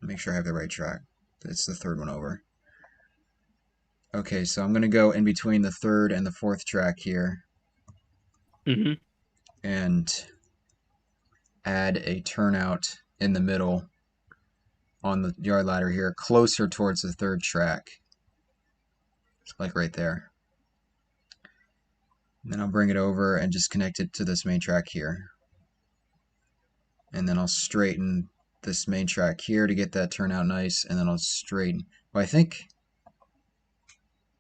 make sure I have the right track. It's the third one over. Okay, so I'm going to go in between the third and the fourth track here Mm-hmm. and add a turnout in the middle on the yard ladder here, closer towards the third track. Like right there. And then I'll bring it over and just connect it to this main track here. And then I'll straighten this main track here to get that turnout nice, and then I'll straighten. Well, I think,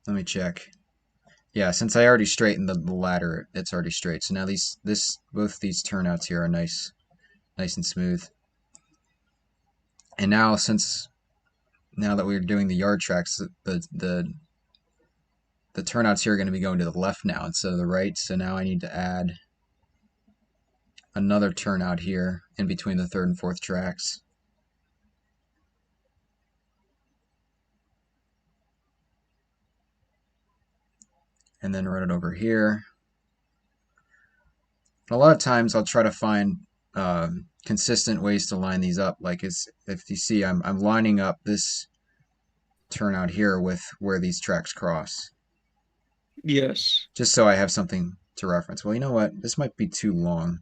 let me check. Yeah, since I already straightened the ladder, it's already straight. So now both these turnouts here are nice and smooth. And now now that we're doing the yard tracks, the turnouts here are going to be going to the left now instead of the right. So now I need to add another turnout here in between the third and fourth tracks. And then run it over here. A lot of times I'll try to find consistent ways to line these up. Like if you see, I'm lining up this turnout here with where these tracks cross, Yes. just so I have something to reference. Well, you know what? This might be too long.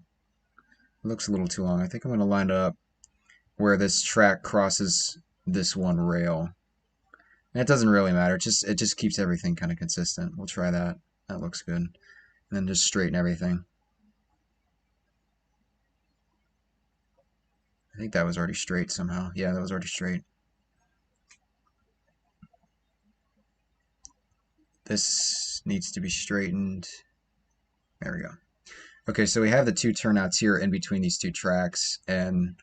It looks a little too long. I think I'm going to line it up where this track crosses this one rail. And it doesn't really matter. It just keeps everything kind of consistent. We'll try that. That looks good. And then just straighten everything. I think that was already straight somehow. Yeah, that was already straight. This needs to be straightened. There we go. Okay, so we have the two turnouts here in between these two tracks, and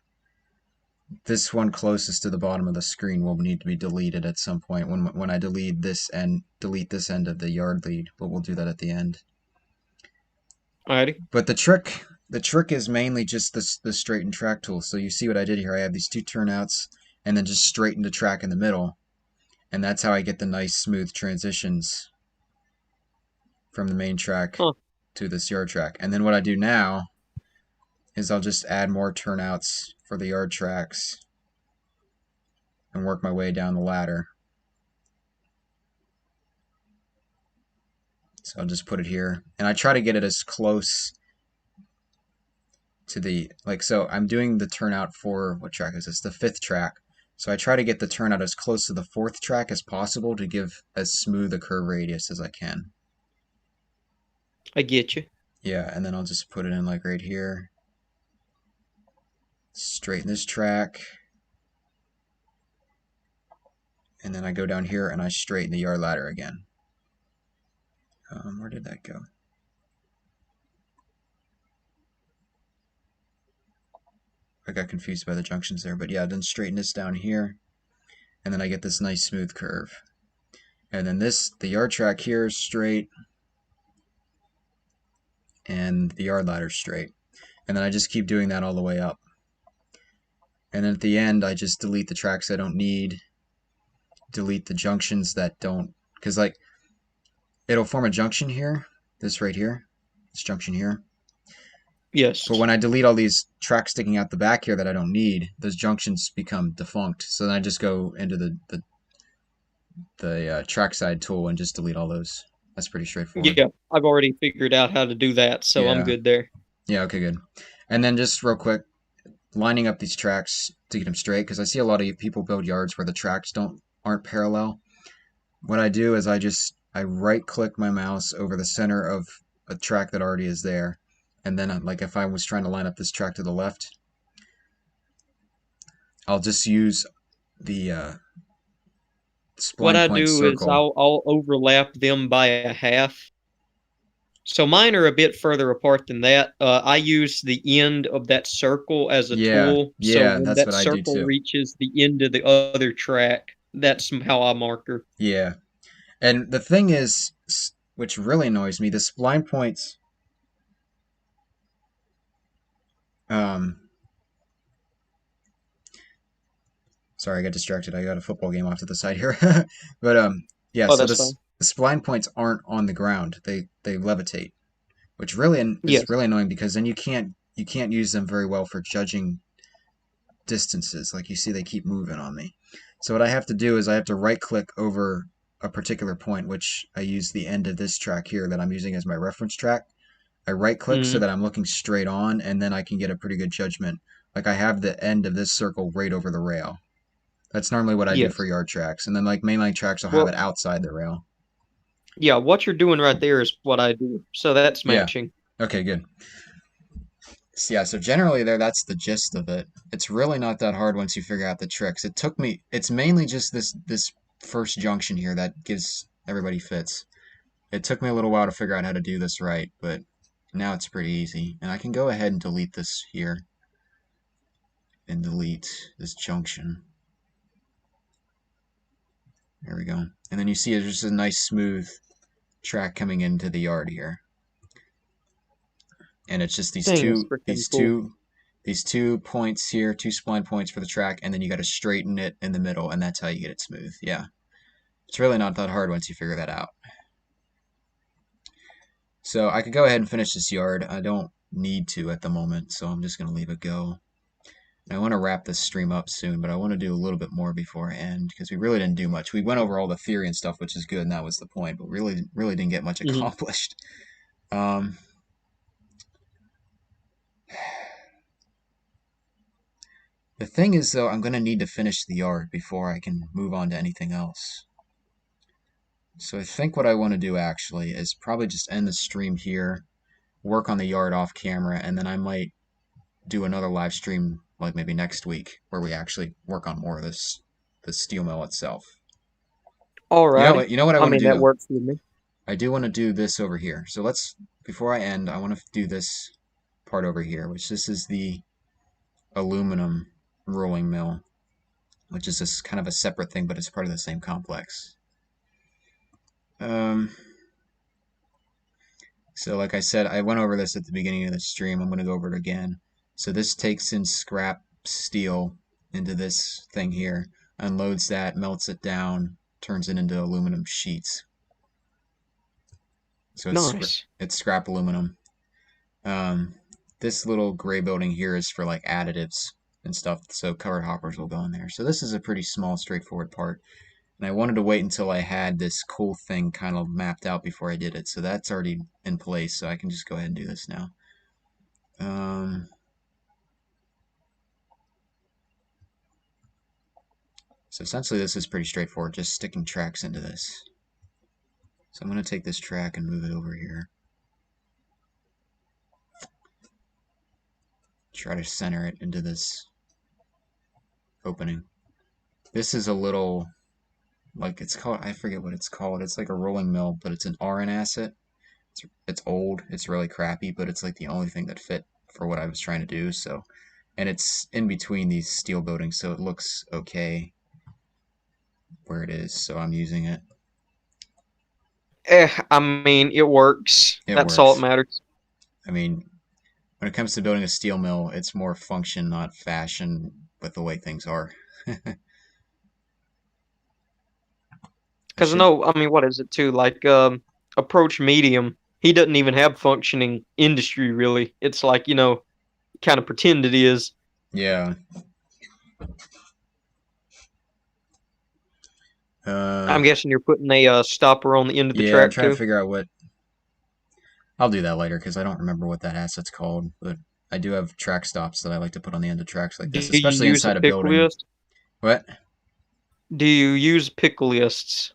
this one closest to the bottom of the screen will need to be deleted at some point when I delete this end of the yard lead, but we'll do that at the end. Alrighty. But the trick is mainly just the straighten track tool. So you see what I did here. I have these two turnouts and then just straighten the track in the middle. And that's how I get the nice smooth transitions from the main track to this yard track. And then what I do now is I'll just add more turnouts for the yard tracks and work my way down the ladder. So I'll just put it here. And I try to get it as close to the, so I'm doing the turnout for, what track is this? The 5th track. So I try to get the turnout as close to the 4th track as possible to give as smooth a curve radius as I can. I get you. Yeah, and then I'll just put it in like right here. Straighten this track. And then I go down here and I straighten the yard ladder again. Where did that go? I got confused by the junctions there, but yeah, then straighten this down here, and then I get this nice smooth curve. And then the yard track here is straight, and the yard ladder is straight. And then I just keep doing that all the way up. And then at the end, I just delete the tracks I don't need, delete the junctions that don't, because like, it'll form a junction here, this right here, this junction here. Yes. But when I delete all these tracks sticking out the back here that I don't need, those junctions become defunct. So then I just go into the trackside tool and just delete all those. That's pretty straightforward. Yeah, I've already figured out how to do that, so Yeah. I'm good there. Yeah, okay, good. And then just real quick, lining up these tracks to get them straight, because I see a lot of people build yards where the tracks aren't parallel. What I do is I right-click my mouse over the center of a track that already is there. And then, like, if I was trying to line up this track to the left, I'll just use the spline What I point do circle. is I'll overlap them by a half. So mine are a bit further apart than that. I use the end of that circle as a tool. Yeah, so when that's that what I do circle too. reaches the end of the other track, that's how I mark her. Yeah. And the thing is, which really annoys me, the spline points... sorry, I got distracted. I got a football game off to the side here. But yeah, Oh, so that's fine. the spline points aren't on the ground. They levitate, which really is Yes. really annoying, because then you can't use them very well for judging distances. Like you see, they keep moving on me. So what I have to do is I have to right click over a particular point, which I use the end of this track here that I'm using as my reference track. I right click so that I'm looking straight on, and then I can get a pretty good judgment. Like I have the end of this circle right over the rail. That's normally what I do for yard tracks. And then like mainline tracks, I'll have it outside the rail. Yeah, what you're doing right there is what I do. So that's matching. Yeah. Okay, good. So, yeah, so generally that's the gist of it. It's really not that hard once you figure out the tricks. It's mainly just this first junction here that gives everybody fits. It took me a little while to figure out how to do this right, but now it's pretty easy. And I can go ahead and delete this here. And delete this junction. There we go. And then you see there's just a nice smooth track coming into the yard here. And it's just these two points here, two spline points for the track, and then you got to straighten it in the middle, and that's how you get it smooth. Yeah. It's really not that hard once you figure that out. So I could go ahead and finish this yard. I don't need to at the moment, so I'm just going to leave it go. And I want to wrap this stream up soon, but I want to do a little bit more before I end, because we really didn't do much. We went over all the theory and stuff, which is good, and that was the point, but really didn't get much accomplished. The thing is, though, I'm going to need to finish the yard before I can move on to anything else. So I think what I want to do, actually, is probably just end the stream here, work on the yard off camera, and then I might do another live stream like maybe next week where we actually work on more of the steel mill itself. All right. You know what I want to do? That works for me. I do want to do this over here. So before I end, I want to do this part over here, which this is the aluminum rolling mill, which is just kind of a separate thing, but it's part of the same complex. So like I said, I went over this at the beginning of the stream. I'm going to go over it again. So this takes in scrap steel into this thing here, unloads that, melts it down, turns it into aluminum sheets. So Nice. it's scrap aluminum. This little gray building here is for like additives and stuff, so covered hoppers will go in there. So this is a pretty small, straightforward part. And I wanted to wait until I had this cool thing kind of mapped out before I did it. So that's already in place, so I can just go ahead and do this now. So essentially this is pretty straightforward, just sticking tracks into this. So I'm going to take this track and move it over here. Try to center it into this opening. This is a little, like it's called, I forget what it's called. It's like a rolling mill, but it's an RN asset. It's old, it's really crappy, but it's like the only thing that fit for what I was trying to do. So, and it's in between these steel buildings, so it looks okay where it is. So I'm using it. I mean, it works. It That's all works. that matters. I mean, when it comes to building a steel mill, it's more function, not fashion, with the way things are. Because no, I mean, what is it too? Like, Approach Medium, he doesn't even have functioning industry really. It's like, kind of pretend it is. Yeah. I'm guessing you're putting a stopper on the end of the yeah, I'm track trying too. to figure out what. I'll do that later because I don't remember what that asset's called, but I do have track stops that I like to put on the end of tracks like this, Do you especially use inside a a pick building. list? What? Do you use pick lists?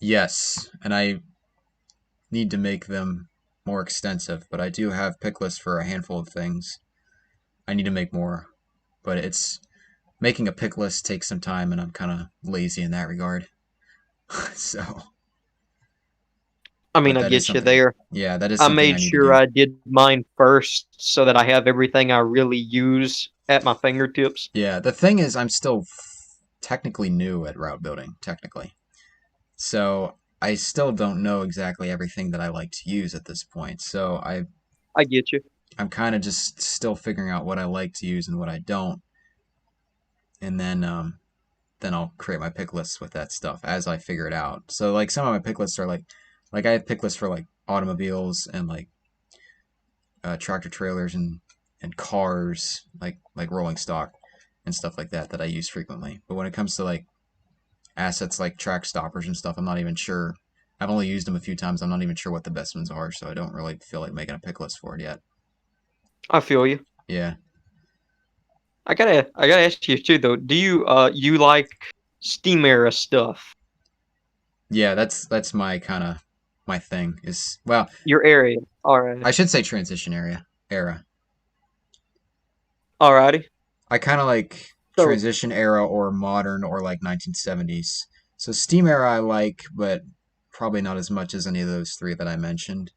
Yes, and I need to make them more extensive, but I do have pick lists for a handful of things. I need to make more, but it's making a pick list takes some time, and I'm kind of lazy in that regard. So, I mean, but I that is get you something. there. Yeah, that is I something I made need to sure do. I did mine first so that I have everything I really use at my fingertips. Yeah, the thing is, I'm still technically new at route building, technically. So I still don't know exactly everything that I like to use at this point. So I get you. I'm kind of just still figuring out what I like to use and what I don't, and then I'll create my pick lists with that stuff as I figure it out. So like some of my pick lists are like I have pick lists for like automobiles and like tractor trailers and cars, like rolling stock and stuff like that I use frequently. But when it comes to like assets like track stoppers and stuff, I'm not even sure. I've only used them a few times. I'm not even sure what the best ones are, so I don't really feel like making a pick list for it yet. I feel you. Yeah. I gotta ask you too though. Do you like Steam era stuff? Yeah, that's my kind of my thing is, well, Your area. Alright. I should say transition era. Alrighty. I kind of like So transition era or modern or like 1970s. So Steam era I like, but probably not as much as any of those three that I mentioned.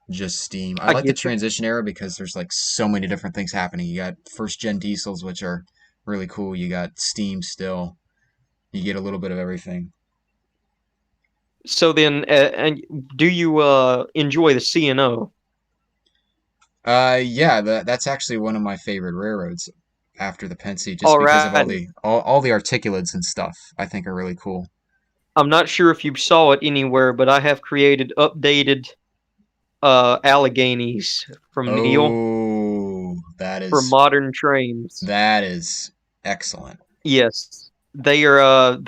Just Steam. I I like the get you. transition era because there's like so many different things happening. You got first gen diesels, which are really cool. You got Steam still. You get a little bit of everything. So then, and do you enjoy the CNO? Yeah, that's actually one of my favorite railroads after the Pennsy, just because of Alrighty. all the articulates and stuff. I think are really cool. I'm not sure if you saw it anywhere, but I have created updated Alleghenies from Neil Oh, for modern trains. that is excellent. Yes, they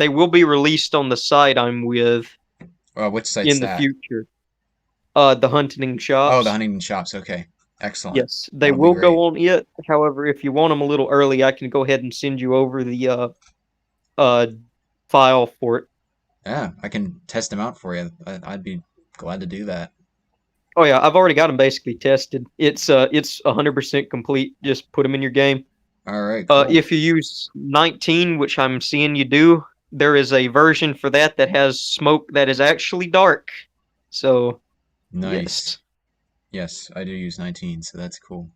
will be released on the site I'm with Which site's in the that? future. The Hunting Shops. Oh, the Huntington Shops. Okay, excellent. Yes, they That'll be will go great. on it. However, if you want them a little early, I can go ahead and send you over the file for it. Yeah, I can test them out for you. I'd be glad to do that. Oh yeah, I've already got them basically tested. It's 100% complete. Just put them in your game. All right, cool. If you use 19, which I'm seeing you do, there is a version for that has smoke that is actually dark. So, Nice. Yes, I do use 19, so that's cool.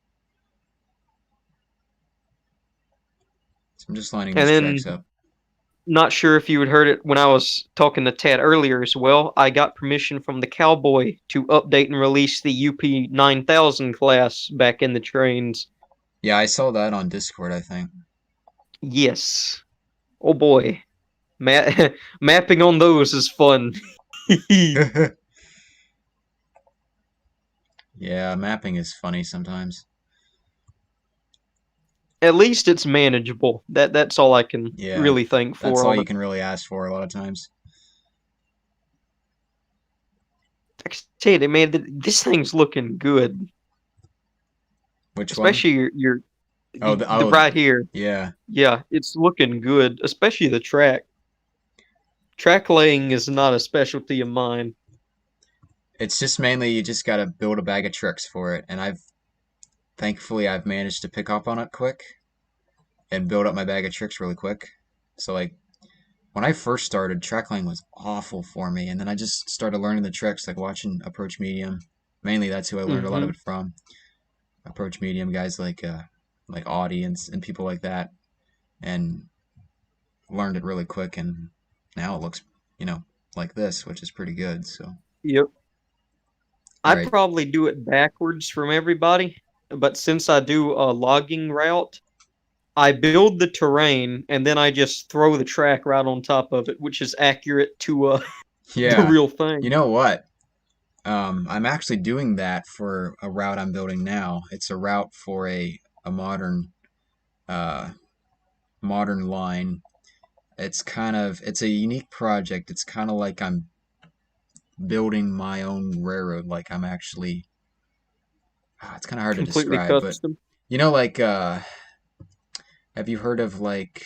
So I'm just lining And these then, tracks up. not sure if you had heard it when I was talking to Tad earlier as well. I got permission from the Cowboy to update and release the UP 9000 class back in the Trainz. Yeah, I saw that on Discord, I think. Yes. Oh boy. Mapping on those is fun. Yeah, mapping is funny sometimes. At least it's manageable. That's all I can Yeah, really thank that's for all on you it. can really ask for a lot of times. Like I said, man, this thing's looking good. Which one? Especially your Oh, the right here. yeah. Yeah, it's looking good. Especially the track. Track laying is not a specialty of mine. It's just mainly you just gotta build a bag of tricks for it, and thankfully I've managed to pick up on it quick and build up my bag of tricks really quick. So like when I first started, tracklaying was awful for me, and then I just started learning the tricks, like watching Approach Medium. Mainly that's who I learned a lot of it from. Approach Medium guys like Audience and people like that, and learned it really quick, and now it looks, like this, which is pretty good. So Yep. all I right, probably do it backwards from everybody, but since I do a logging route, I build the terrain and then I just throw the track right on top of it, which is accurate to the yeah. real thing. You know what? I'm actually doing that for a route I'm building now. It's a route for a uh, modern line. It's a unique project. It's kind of like I'm building my own railroad. Like I'm actually, it's kind of hard to Completely describe, but custom. like, have you heard of like,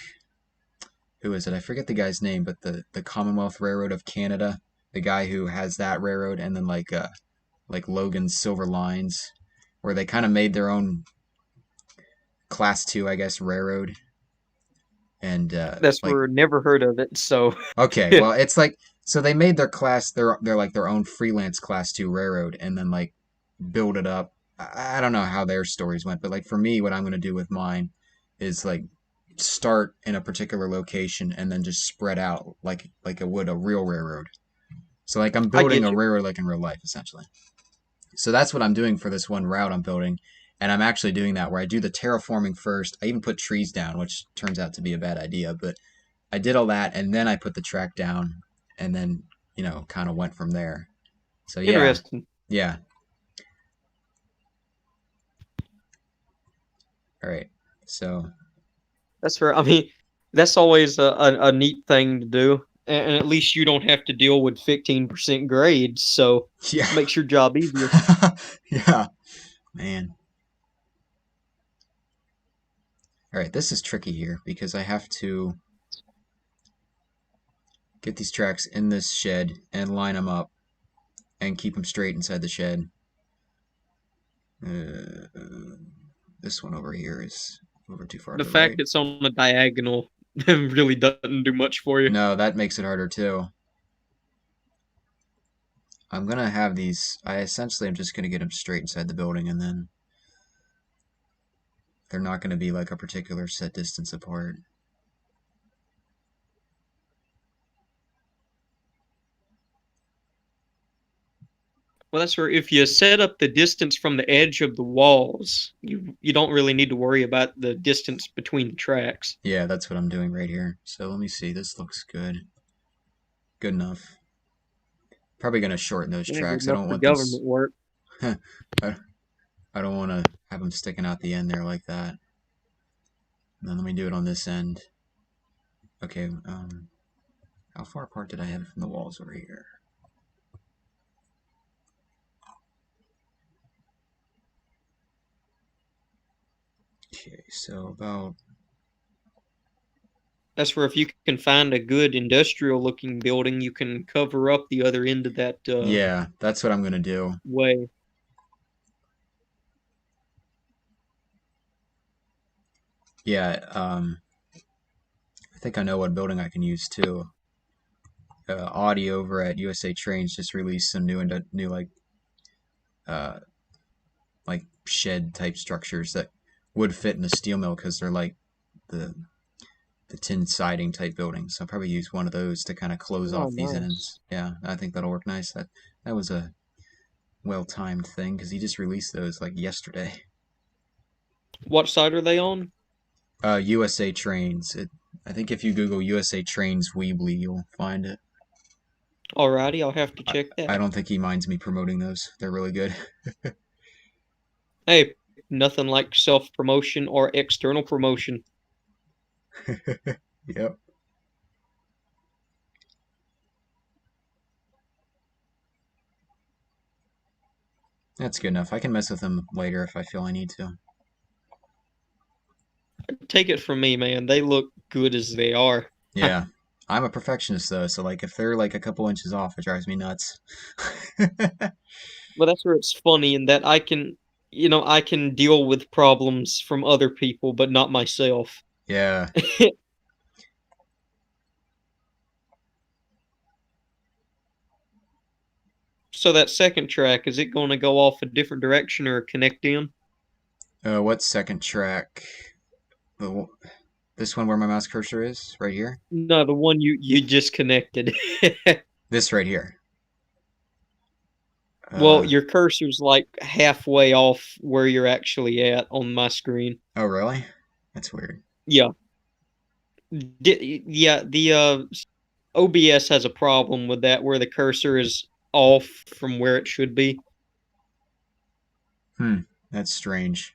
who is it? I forget the guy's name, but the Commonwealth Railroad of Canada, the guy who has that railroad, and then like Logan's Silver Lines, where they kind of made their own Class 2, I guess, railroad. And That's like, where never heard of it, so okay, well, it's like, so they made their class, they're like their own freelance Class 2 railroad, and then like build it up. I don't know how their stories went, but like for me, what I'm going to do with mine is like start in a particular location and then just spread out like it would a real railroad. So like I'm I building get a you. railroad like in real life, essentially. So that's what I'm doing for this one route I'm building. And I'm actually doing that where I do the terraforming first. I even put trees down, which turns out to be a bad idea, but I did all that and then I put the track down and then, kind of went from there. So yeah. Interesting. Yeah. All right. So That's fair. I mean, that's always a neat thing to do. And at least you don't have to deal with 15% grades, so yeah. makes your job easier. Yeah. Man. All right, this is tricky here because I have to get these tracks in this shed and line them up and keep them straight inside the shed. This one over here is over too far to The the fact right. it's on a diagonal really doesn't do much for you. No, that makes it harder too. I'm gonna have these. I essentially am just gonna get them straight inside the building, and then they're not gonna be like a particular set distance apart. Well, that's where if you set up the distance from the edge of the walls, you don't really need to worry about the distance between the tracks. Yeah, that's what I'm doing right here. So let me see. This looks good. Good enough. Probably gonna shorten those Yeah, good tracks. I enough don't for want them. government work. I don't want to have them sticking out the end there like that. And then let me do it on this end. Okay, how far apart did I have it from the walls over here? Okay, so about... That's where if you can find a good industrial-looking building, you can cover up the other end of that yeah, that's what I'm going to do. way. Yeah, I think I know what building I can use too. Audi over at USA Trainz just released some new uh, like shed type structures that would fit in a steel mill because they're like the the tin siding type buildings. I'll probably use one of those to kind of close Oh, off these nice. ends. Yeah, I think that'll work nice. That was a well-timed thing because he just released those like yesterday. What side are they on? USA Trainz. I think if you Google USA Trainz Weebly, you'll find it. Alrighty, I'll have to check that. I don't think he minds me promoting those. They're really good. Hey, nothing like self-promotion or external promotion. Yep. That's good enough. I can mess with them later if I feel I need to. Take it from me, man. They look good as they are. Yeah. I'm a perfectionist though, so like if they're like a couple inches off, it drives me nuts. But that's where it's funny in that I can deal with problems from other people, but not myself. Yeah. So that second track, is it going to go off a different direction or connect in? What second track? This one where my mouse cursor is? Right here? No, the one you just connected. This right here. Well, your cursor's like halfway off where you're actually at on my screen. Oh, really? That's weird. Yeah. Yeah, the OBS has a problem with that where the cursor is off from where it should be. That's strange.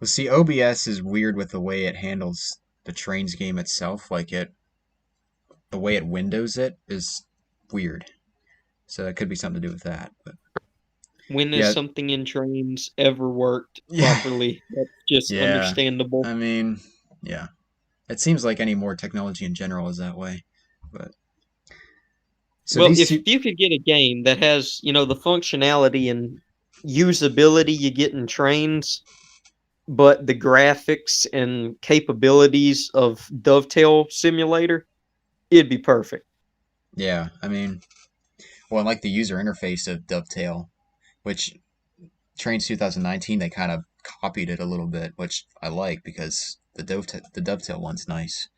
Well, see, OBS is weird with the way it handles the Trainz game itself. The way it windows it is weird. So that could be something to do with that. But When yeah. has something in Trainz ever worked Yeah. properly? That's just Yeah. understandable. I mean, yeah. It seems like any more technology in general is that way. But so well, these if two, you could get a game that has, the functionality and usability you get in Trainz, but the graphics and capabilities of Dovetail Simulator, it'd be perfect. yeah, I mean, well, I like the user interface of Dovetail, which Trainz 2019 they kind of copied it a little bit, which I like because the Dovetail one's nice.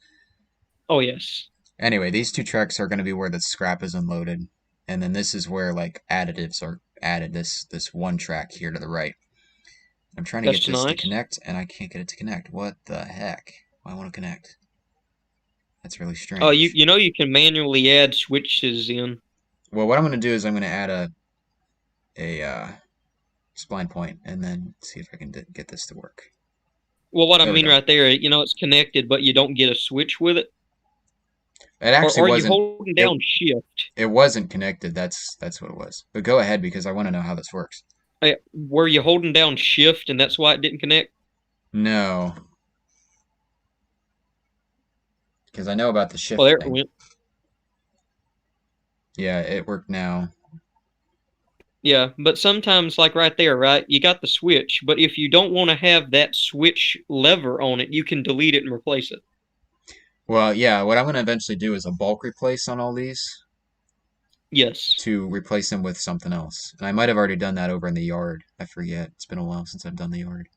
Oh yes. Anyway, these two tracks are going to be where the scrap is unloaded, and then this is where like additives are added. This one track here to the right. I'm trying to That's get this to nice. connect, and I can't get it to connect. What the heck? Why won't it connect? That's really strange. Oh, you can manually add switches in. Well, what I'm going to do is I'm going to add a spline point, and then see if I can get this to work. Well, what I There we mean go. right there, it's connected, but you don't get a switch with it. It actually Or are you wasn't. holding down shift? It wasn't connected. That's what it was. But go ahead because I want to know how this works. Were you holding down shift and that's why it didn't connect? No. Because I know about the shift Oh, there it thing. went. Yeah, it worked now. Yeah, but sometimes, like right there, right, you got the switch, but if you don't want to have that switch lever on it, you can delete it and replace it. Well, yeah, what I'm going to eventually do is a bulk replace on all these Yes. to replace them with something else. And I might have already done that over in the yard. I forget. It's been a while since I've done the yard.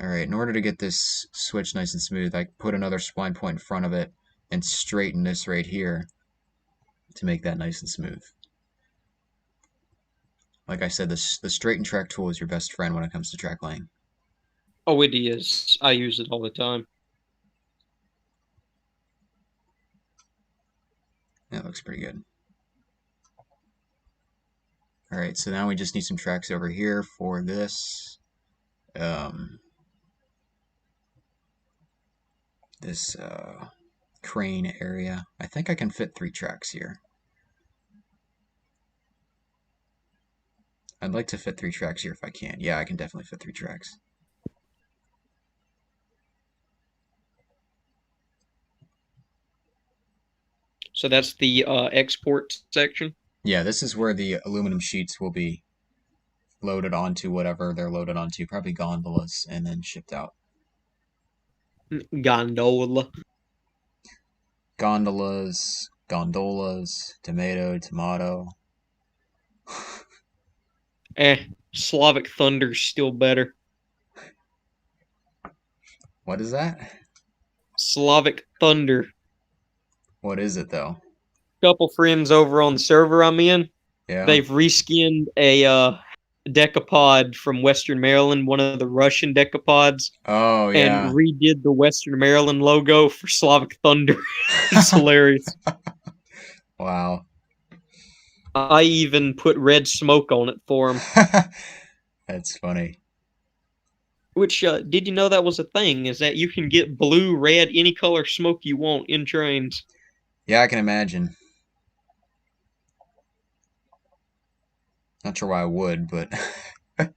Alright, in order to get this switch nice and smooth, I put another spline point in front of it and straighten this right here to make that nice and smooth. Like I said, the straight and track tool is your best friend when it comes to track laying. Oh, it is. I use it all the time. That looks pretty good. Alright, so now we just need some tracks over here for this. This crane area. I think I can fit 3 tracks here. I'd like to fit 3 tracks here if I can. Yeah, I can definitely fit 3 tracks. So that's the export section? Yeah, this is where the aluminum sheets will be loaded onto whatever they're loaded onto, probably gondolas, and then shipped out. Gondola. Gondolas, tomato. Slavic Thunder's still better. What is that? Slavic Thunder. What is it though? Couple friends over on the server I'm in, Yeah. they've reskinned a decapod from Western Maryland, one of the Russian decapods, Oh and yeah. redid the Western Maryland logo for Slavic Thunder. It's hilarious. Wow. I even put red smoke on it for him. That's funny. Which, did you know that was a thing? Is that you can get blue, red, any color smoke you want in Trainz. Yeah, I can imagine. Not sure why I would, but for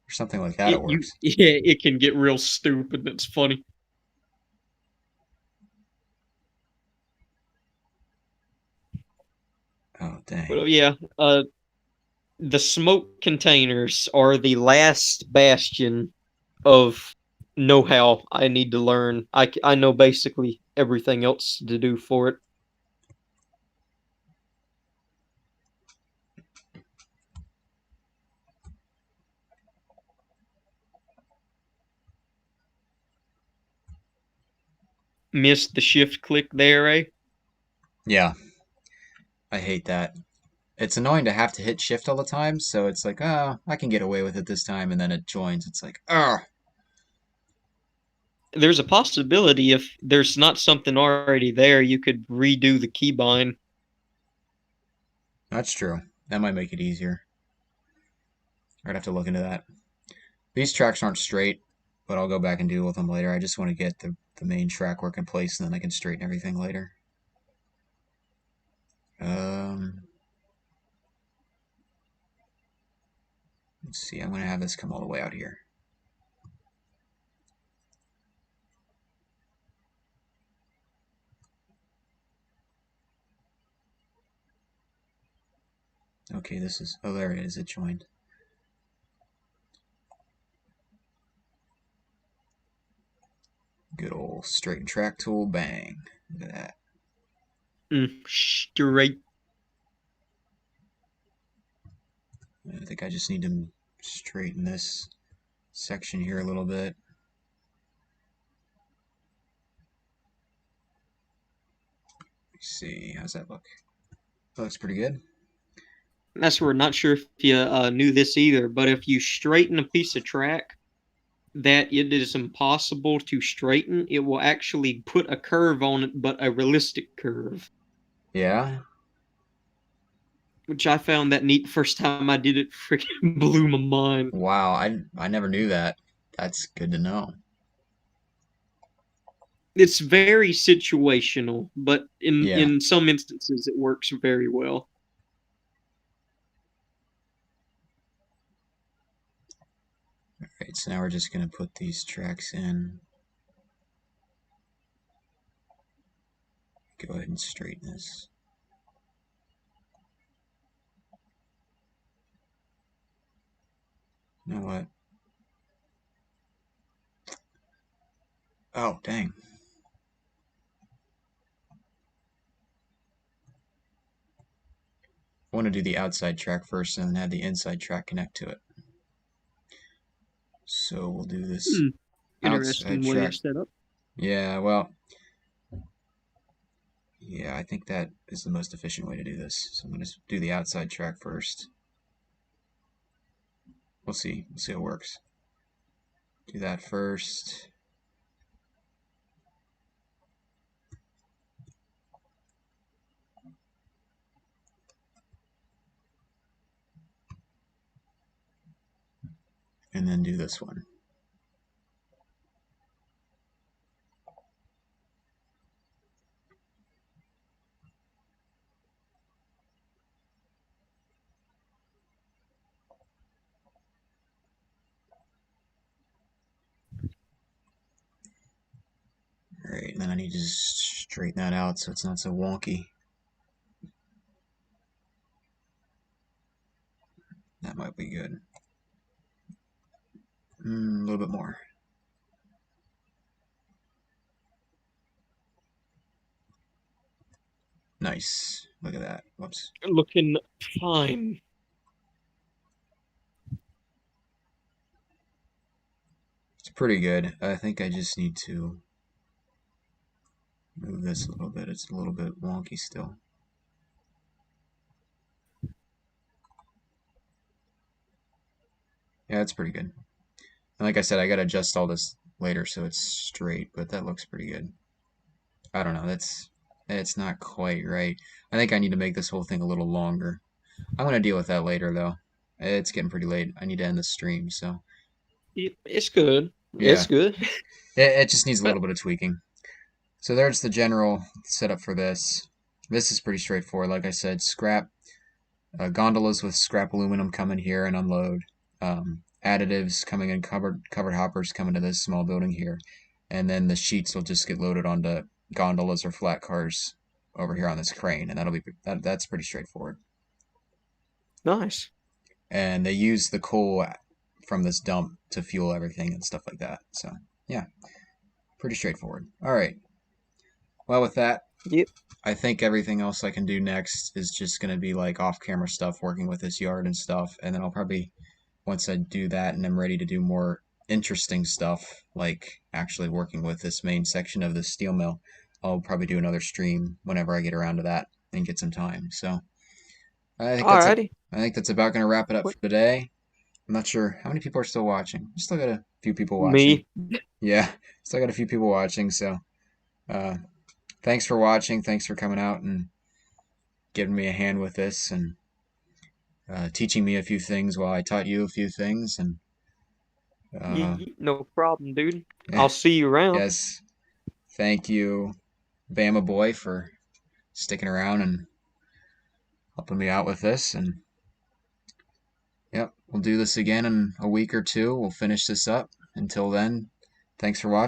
something like that, it works. Yeah, it can get real stupid. It's funny. Oh dang. But yeah, the smoke containers are the last bastion of know-how I need to learn. I know basically everything else to do for it. Missed the shift click there, eh? Yeah. I hate that. It's annoying to have to hit shift all the time, so it's like, oh, I can get away with it this time, and then it joins. It's like, oh. There's a possibility if there's not something already there, you could redo the keybind. That's true. That might make it easier. I'd have to look into that. These tracks aren't straight, but I'll go back and deal with them later. I just want to get the main track work in place, and then I can straighten everything later. Let's see. I'm going to have this come all the way out here. Okay, this is... Oh, there it is. It joined. Good old straighten track tool. Bang. Look at that. Straight. I think I just need to straighten this section here a little bit. Let's see. How's that look? That looks pretty good. That's where not sure if you knew this either, but if you straighten a piece of track that it is impossible to straighten, it will actually put a curve on it, but a realistic curve. Yeah? Which I found that neat first time I did it. Freaking blew my mind. Wow, I never knew that. That's good to know. It's very situational, but Yeah. in some instances it works very well. Alright, so now we're just going to put these tracks in. Go ahead and straighten this. You know what? Oh, dang. I want to do the outside track first and then have the inside track connect to it. So we'll do this Interesting outside way track. of set up. Yeah, well, yeah, I think that is the most efficient way to do this. So I'm going to do the outside track first. We'll see. We'll see how it works. Do that first. And then do this one. Alright, and then I need to just straighten that out so it's not so wonky. That might be good. A little bit more. Nice. Look at that. Whoops. Looking fine. It's pretty good. I think I just need to move this a little bit. It's a little bit wonky still. Yeah, that's pretty good. And like I said, I gotta adjust all this later so it's straight, but that looks pretty good. I don't know, it's not quite right. I think I need to make this whole thing a little longer. I'm gonna deal with that later though. It's getting pretty late. I need to end the stream, so It's good. yeah. It's good. It just needs a little bit of tweaking. So there's the general setup for this. This is pretty straightforward. Like I said, scrap gondolas with scrap aluminum come in here and unload. Additives coming in, covered hoppers come into this small building here, and then the sheets will just get loaded onto gondolas or flat cars over here on this crane, and that's pretty straightforward. Nice. And they use the coal from this dump to fuel everything and stuff like that. So yeah, pretty straightforward. All right. Well, with that, Yep. I think everything else I can do next is just going to be like off-camera stuff, working with this yard and stuff, and then I'll probably, once I do that and I'm ready to do more interesting stuff, like actually working with this main section of the steel mill, I'll probably do another stream whenever I get around to that and get some time. So I think that's about going to wrap it up for today. I'm not sure how many people are still watching. We still got a few people watching. Me. Yeah, still got a few people watching. So thanks for watching. Thanks for coming out and giving me a hand with this and teaching me a few things while I taught you a few things. And No problem, dude. yeah, I'll see you around. yes, thank you, Bama Boy, for sticking around and helping me out with this. And yep, we'll do this again in a week or two. We'll finish this up. Until then, thanks for watching.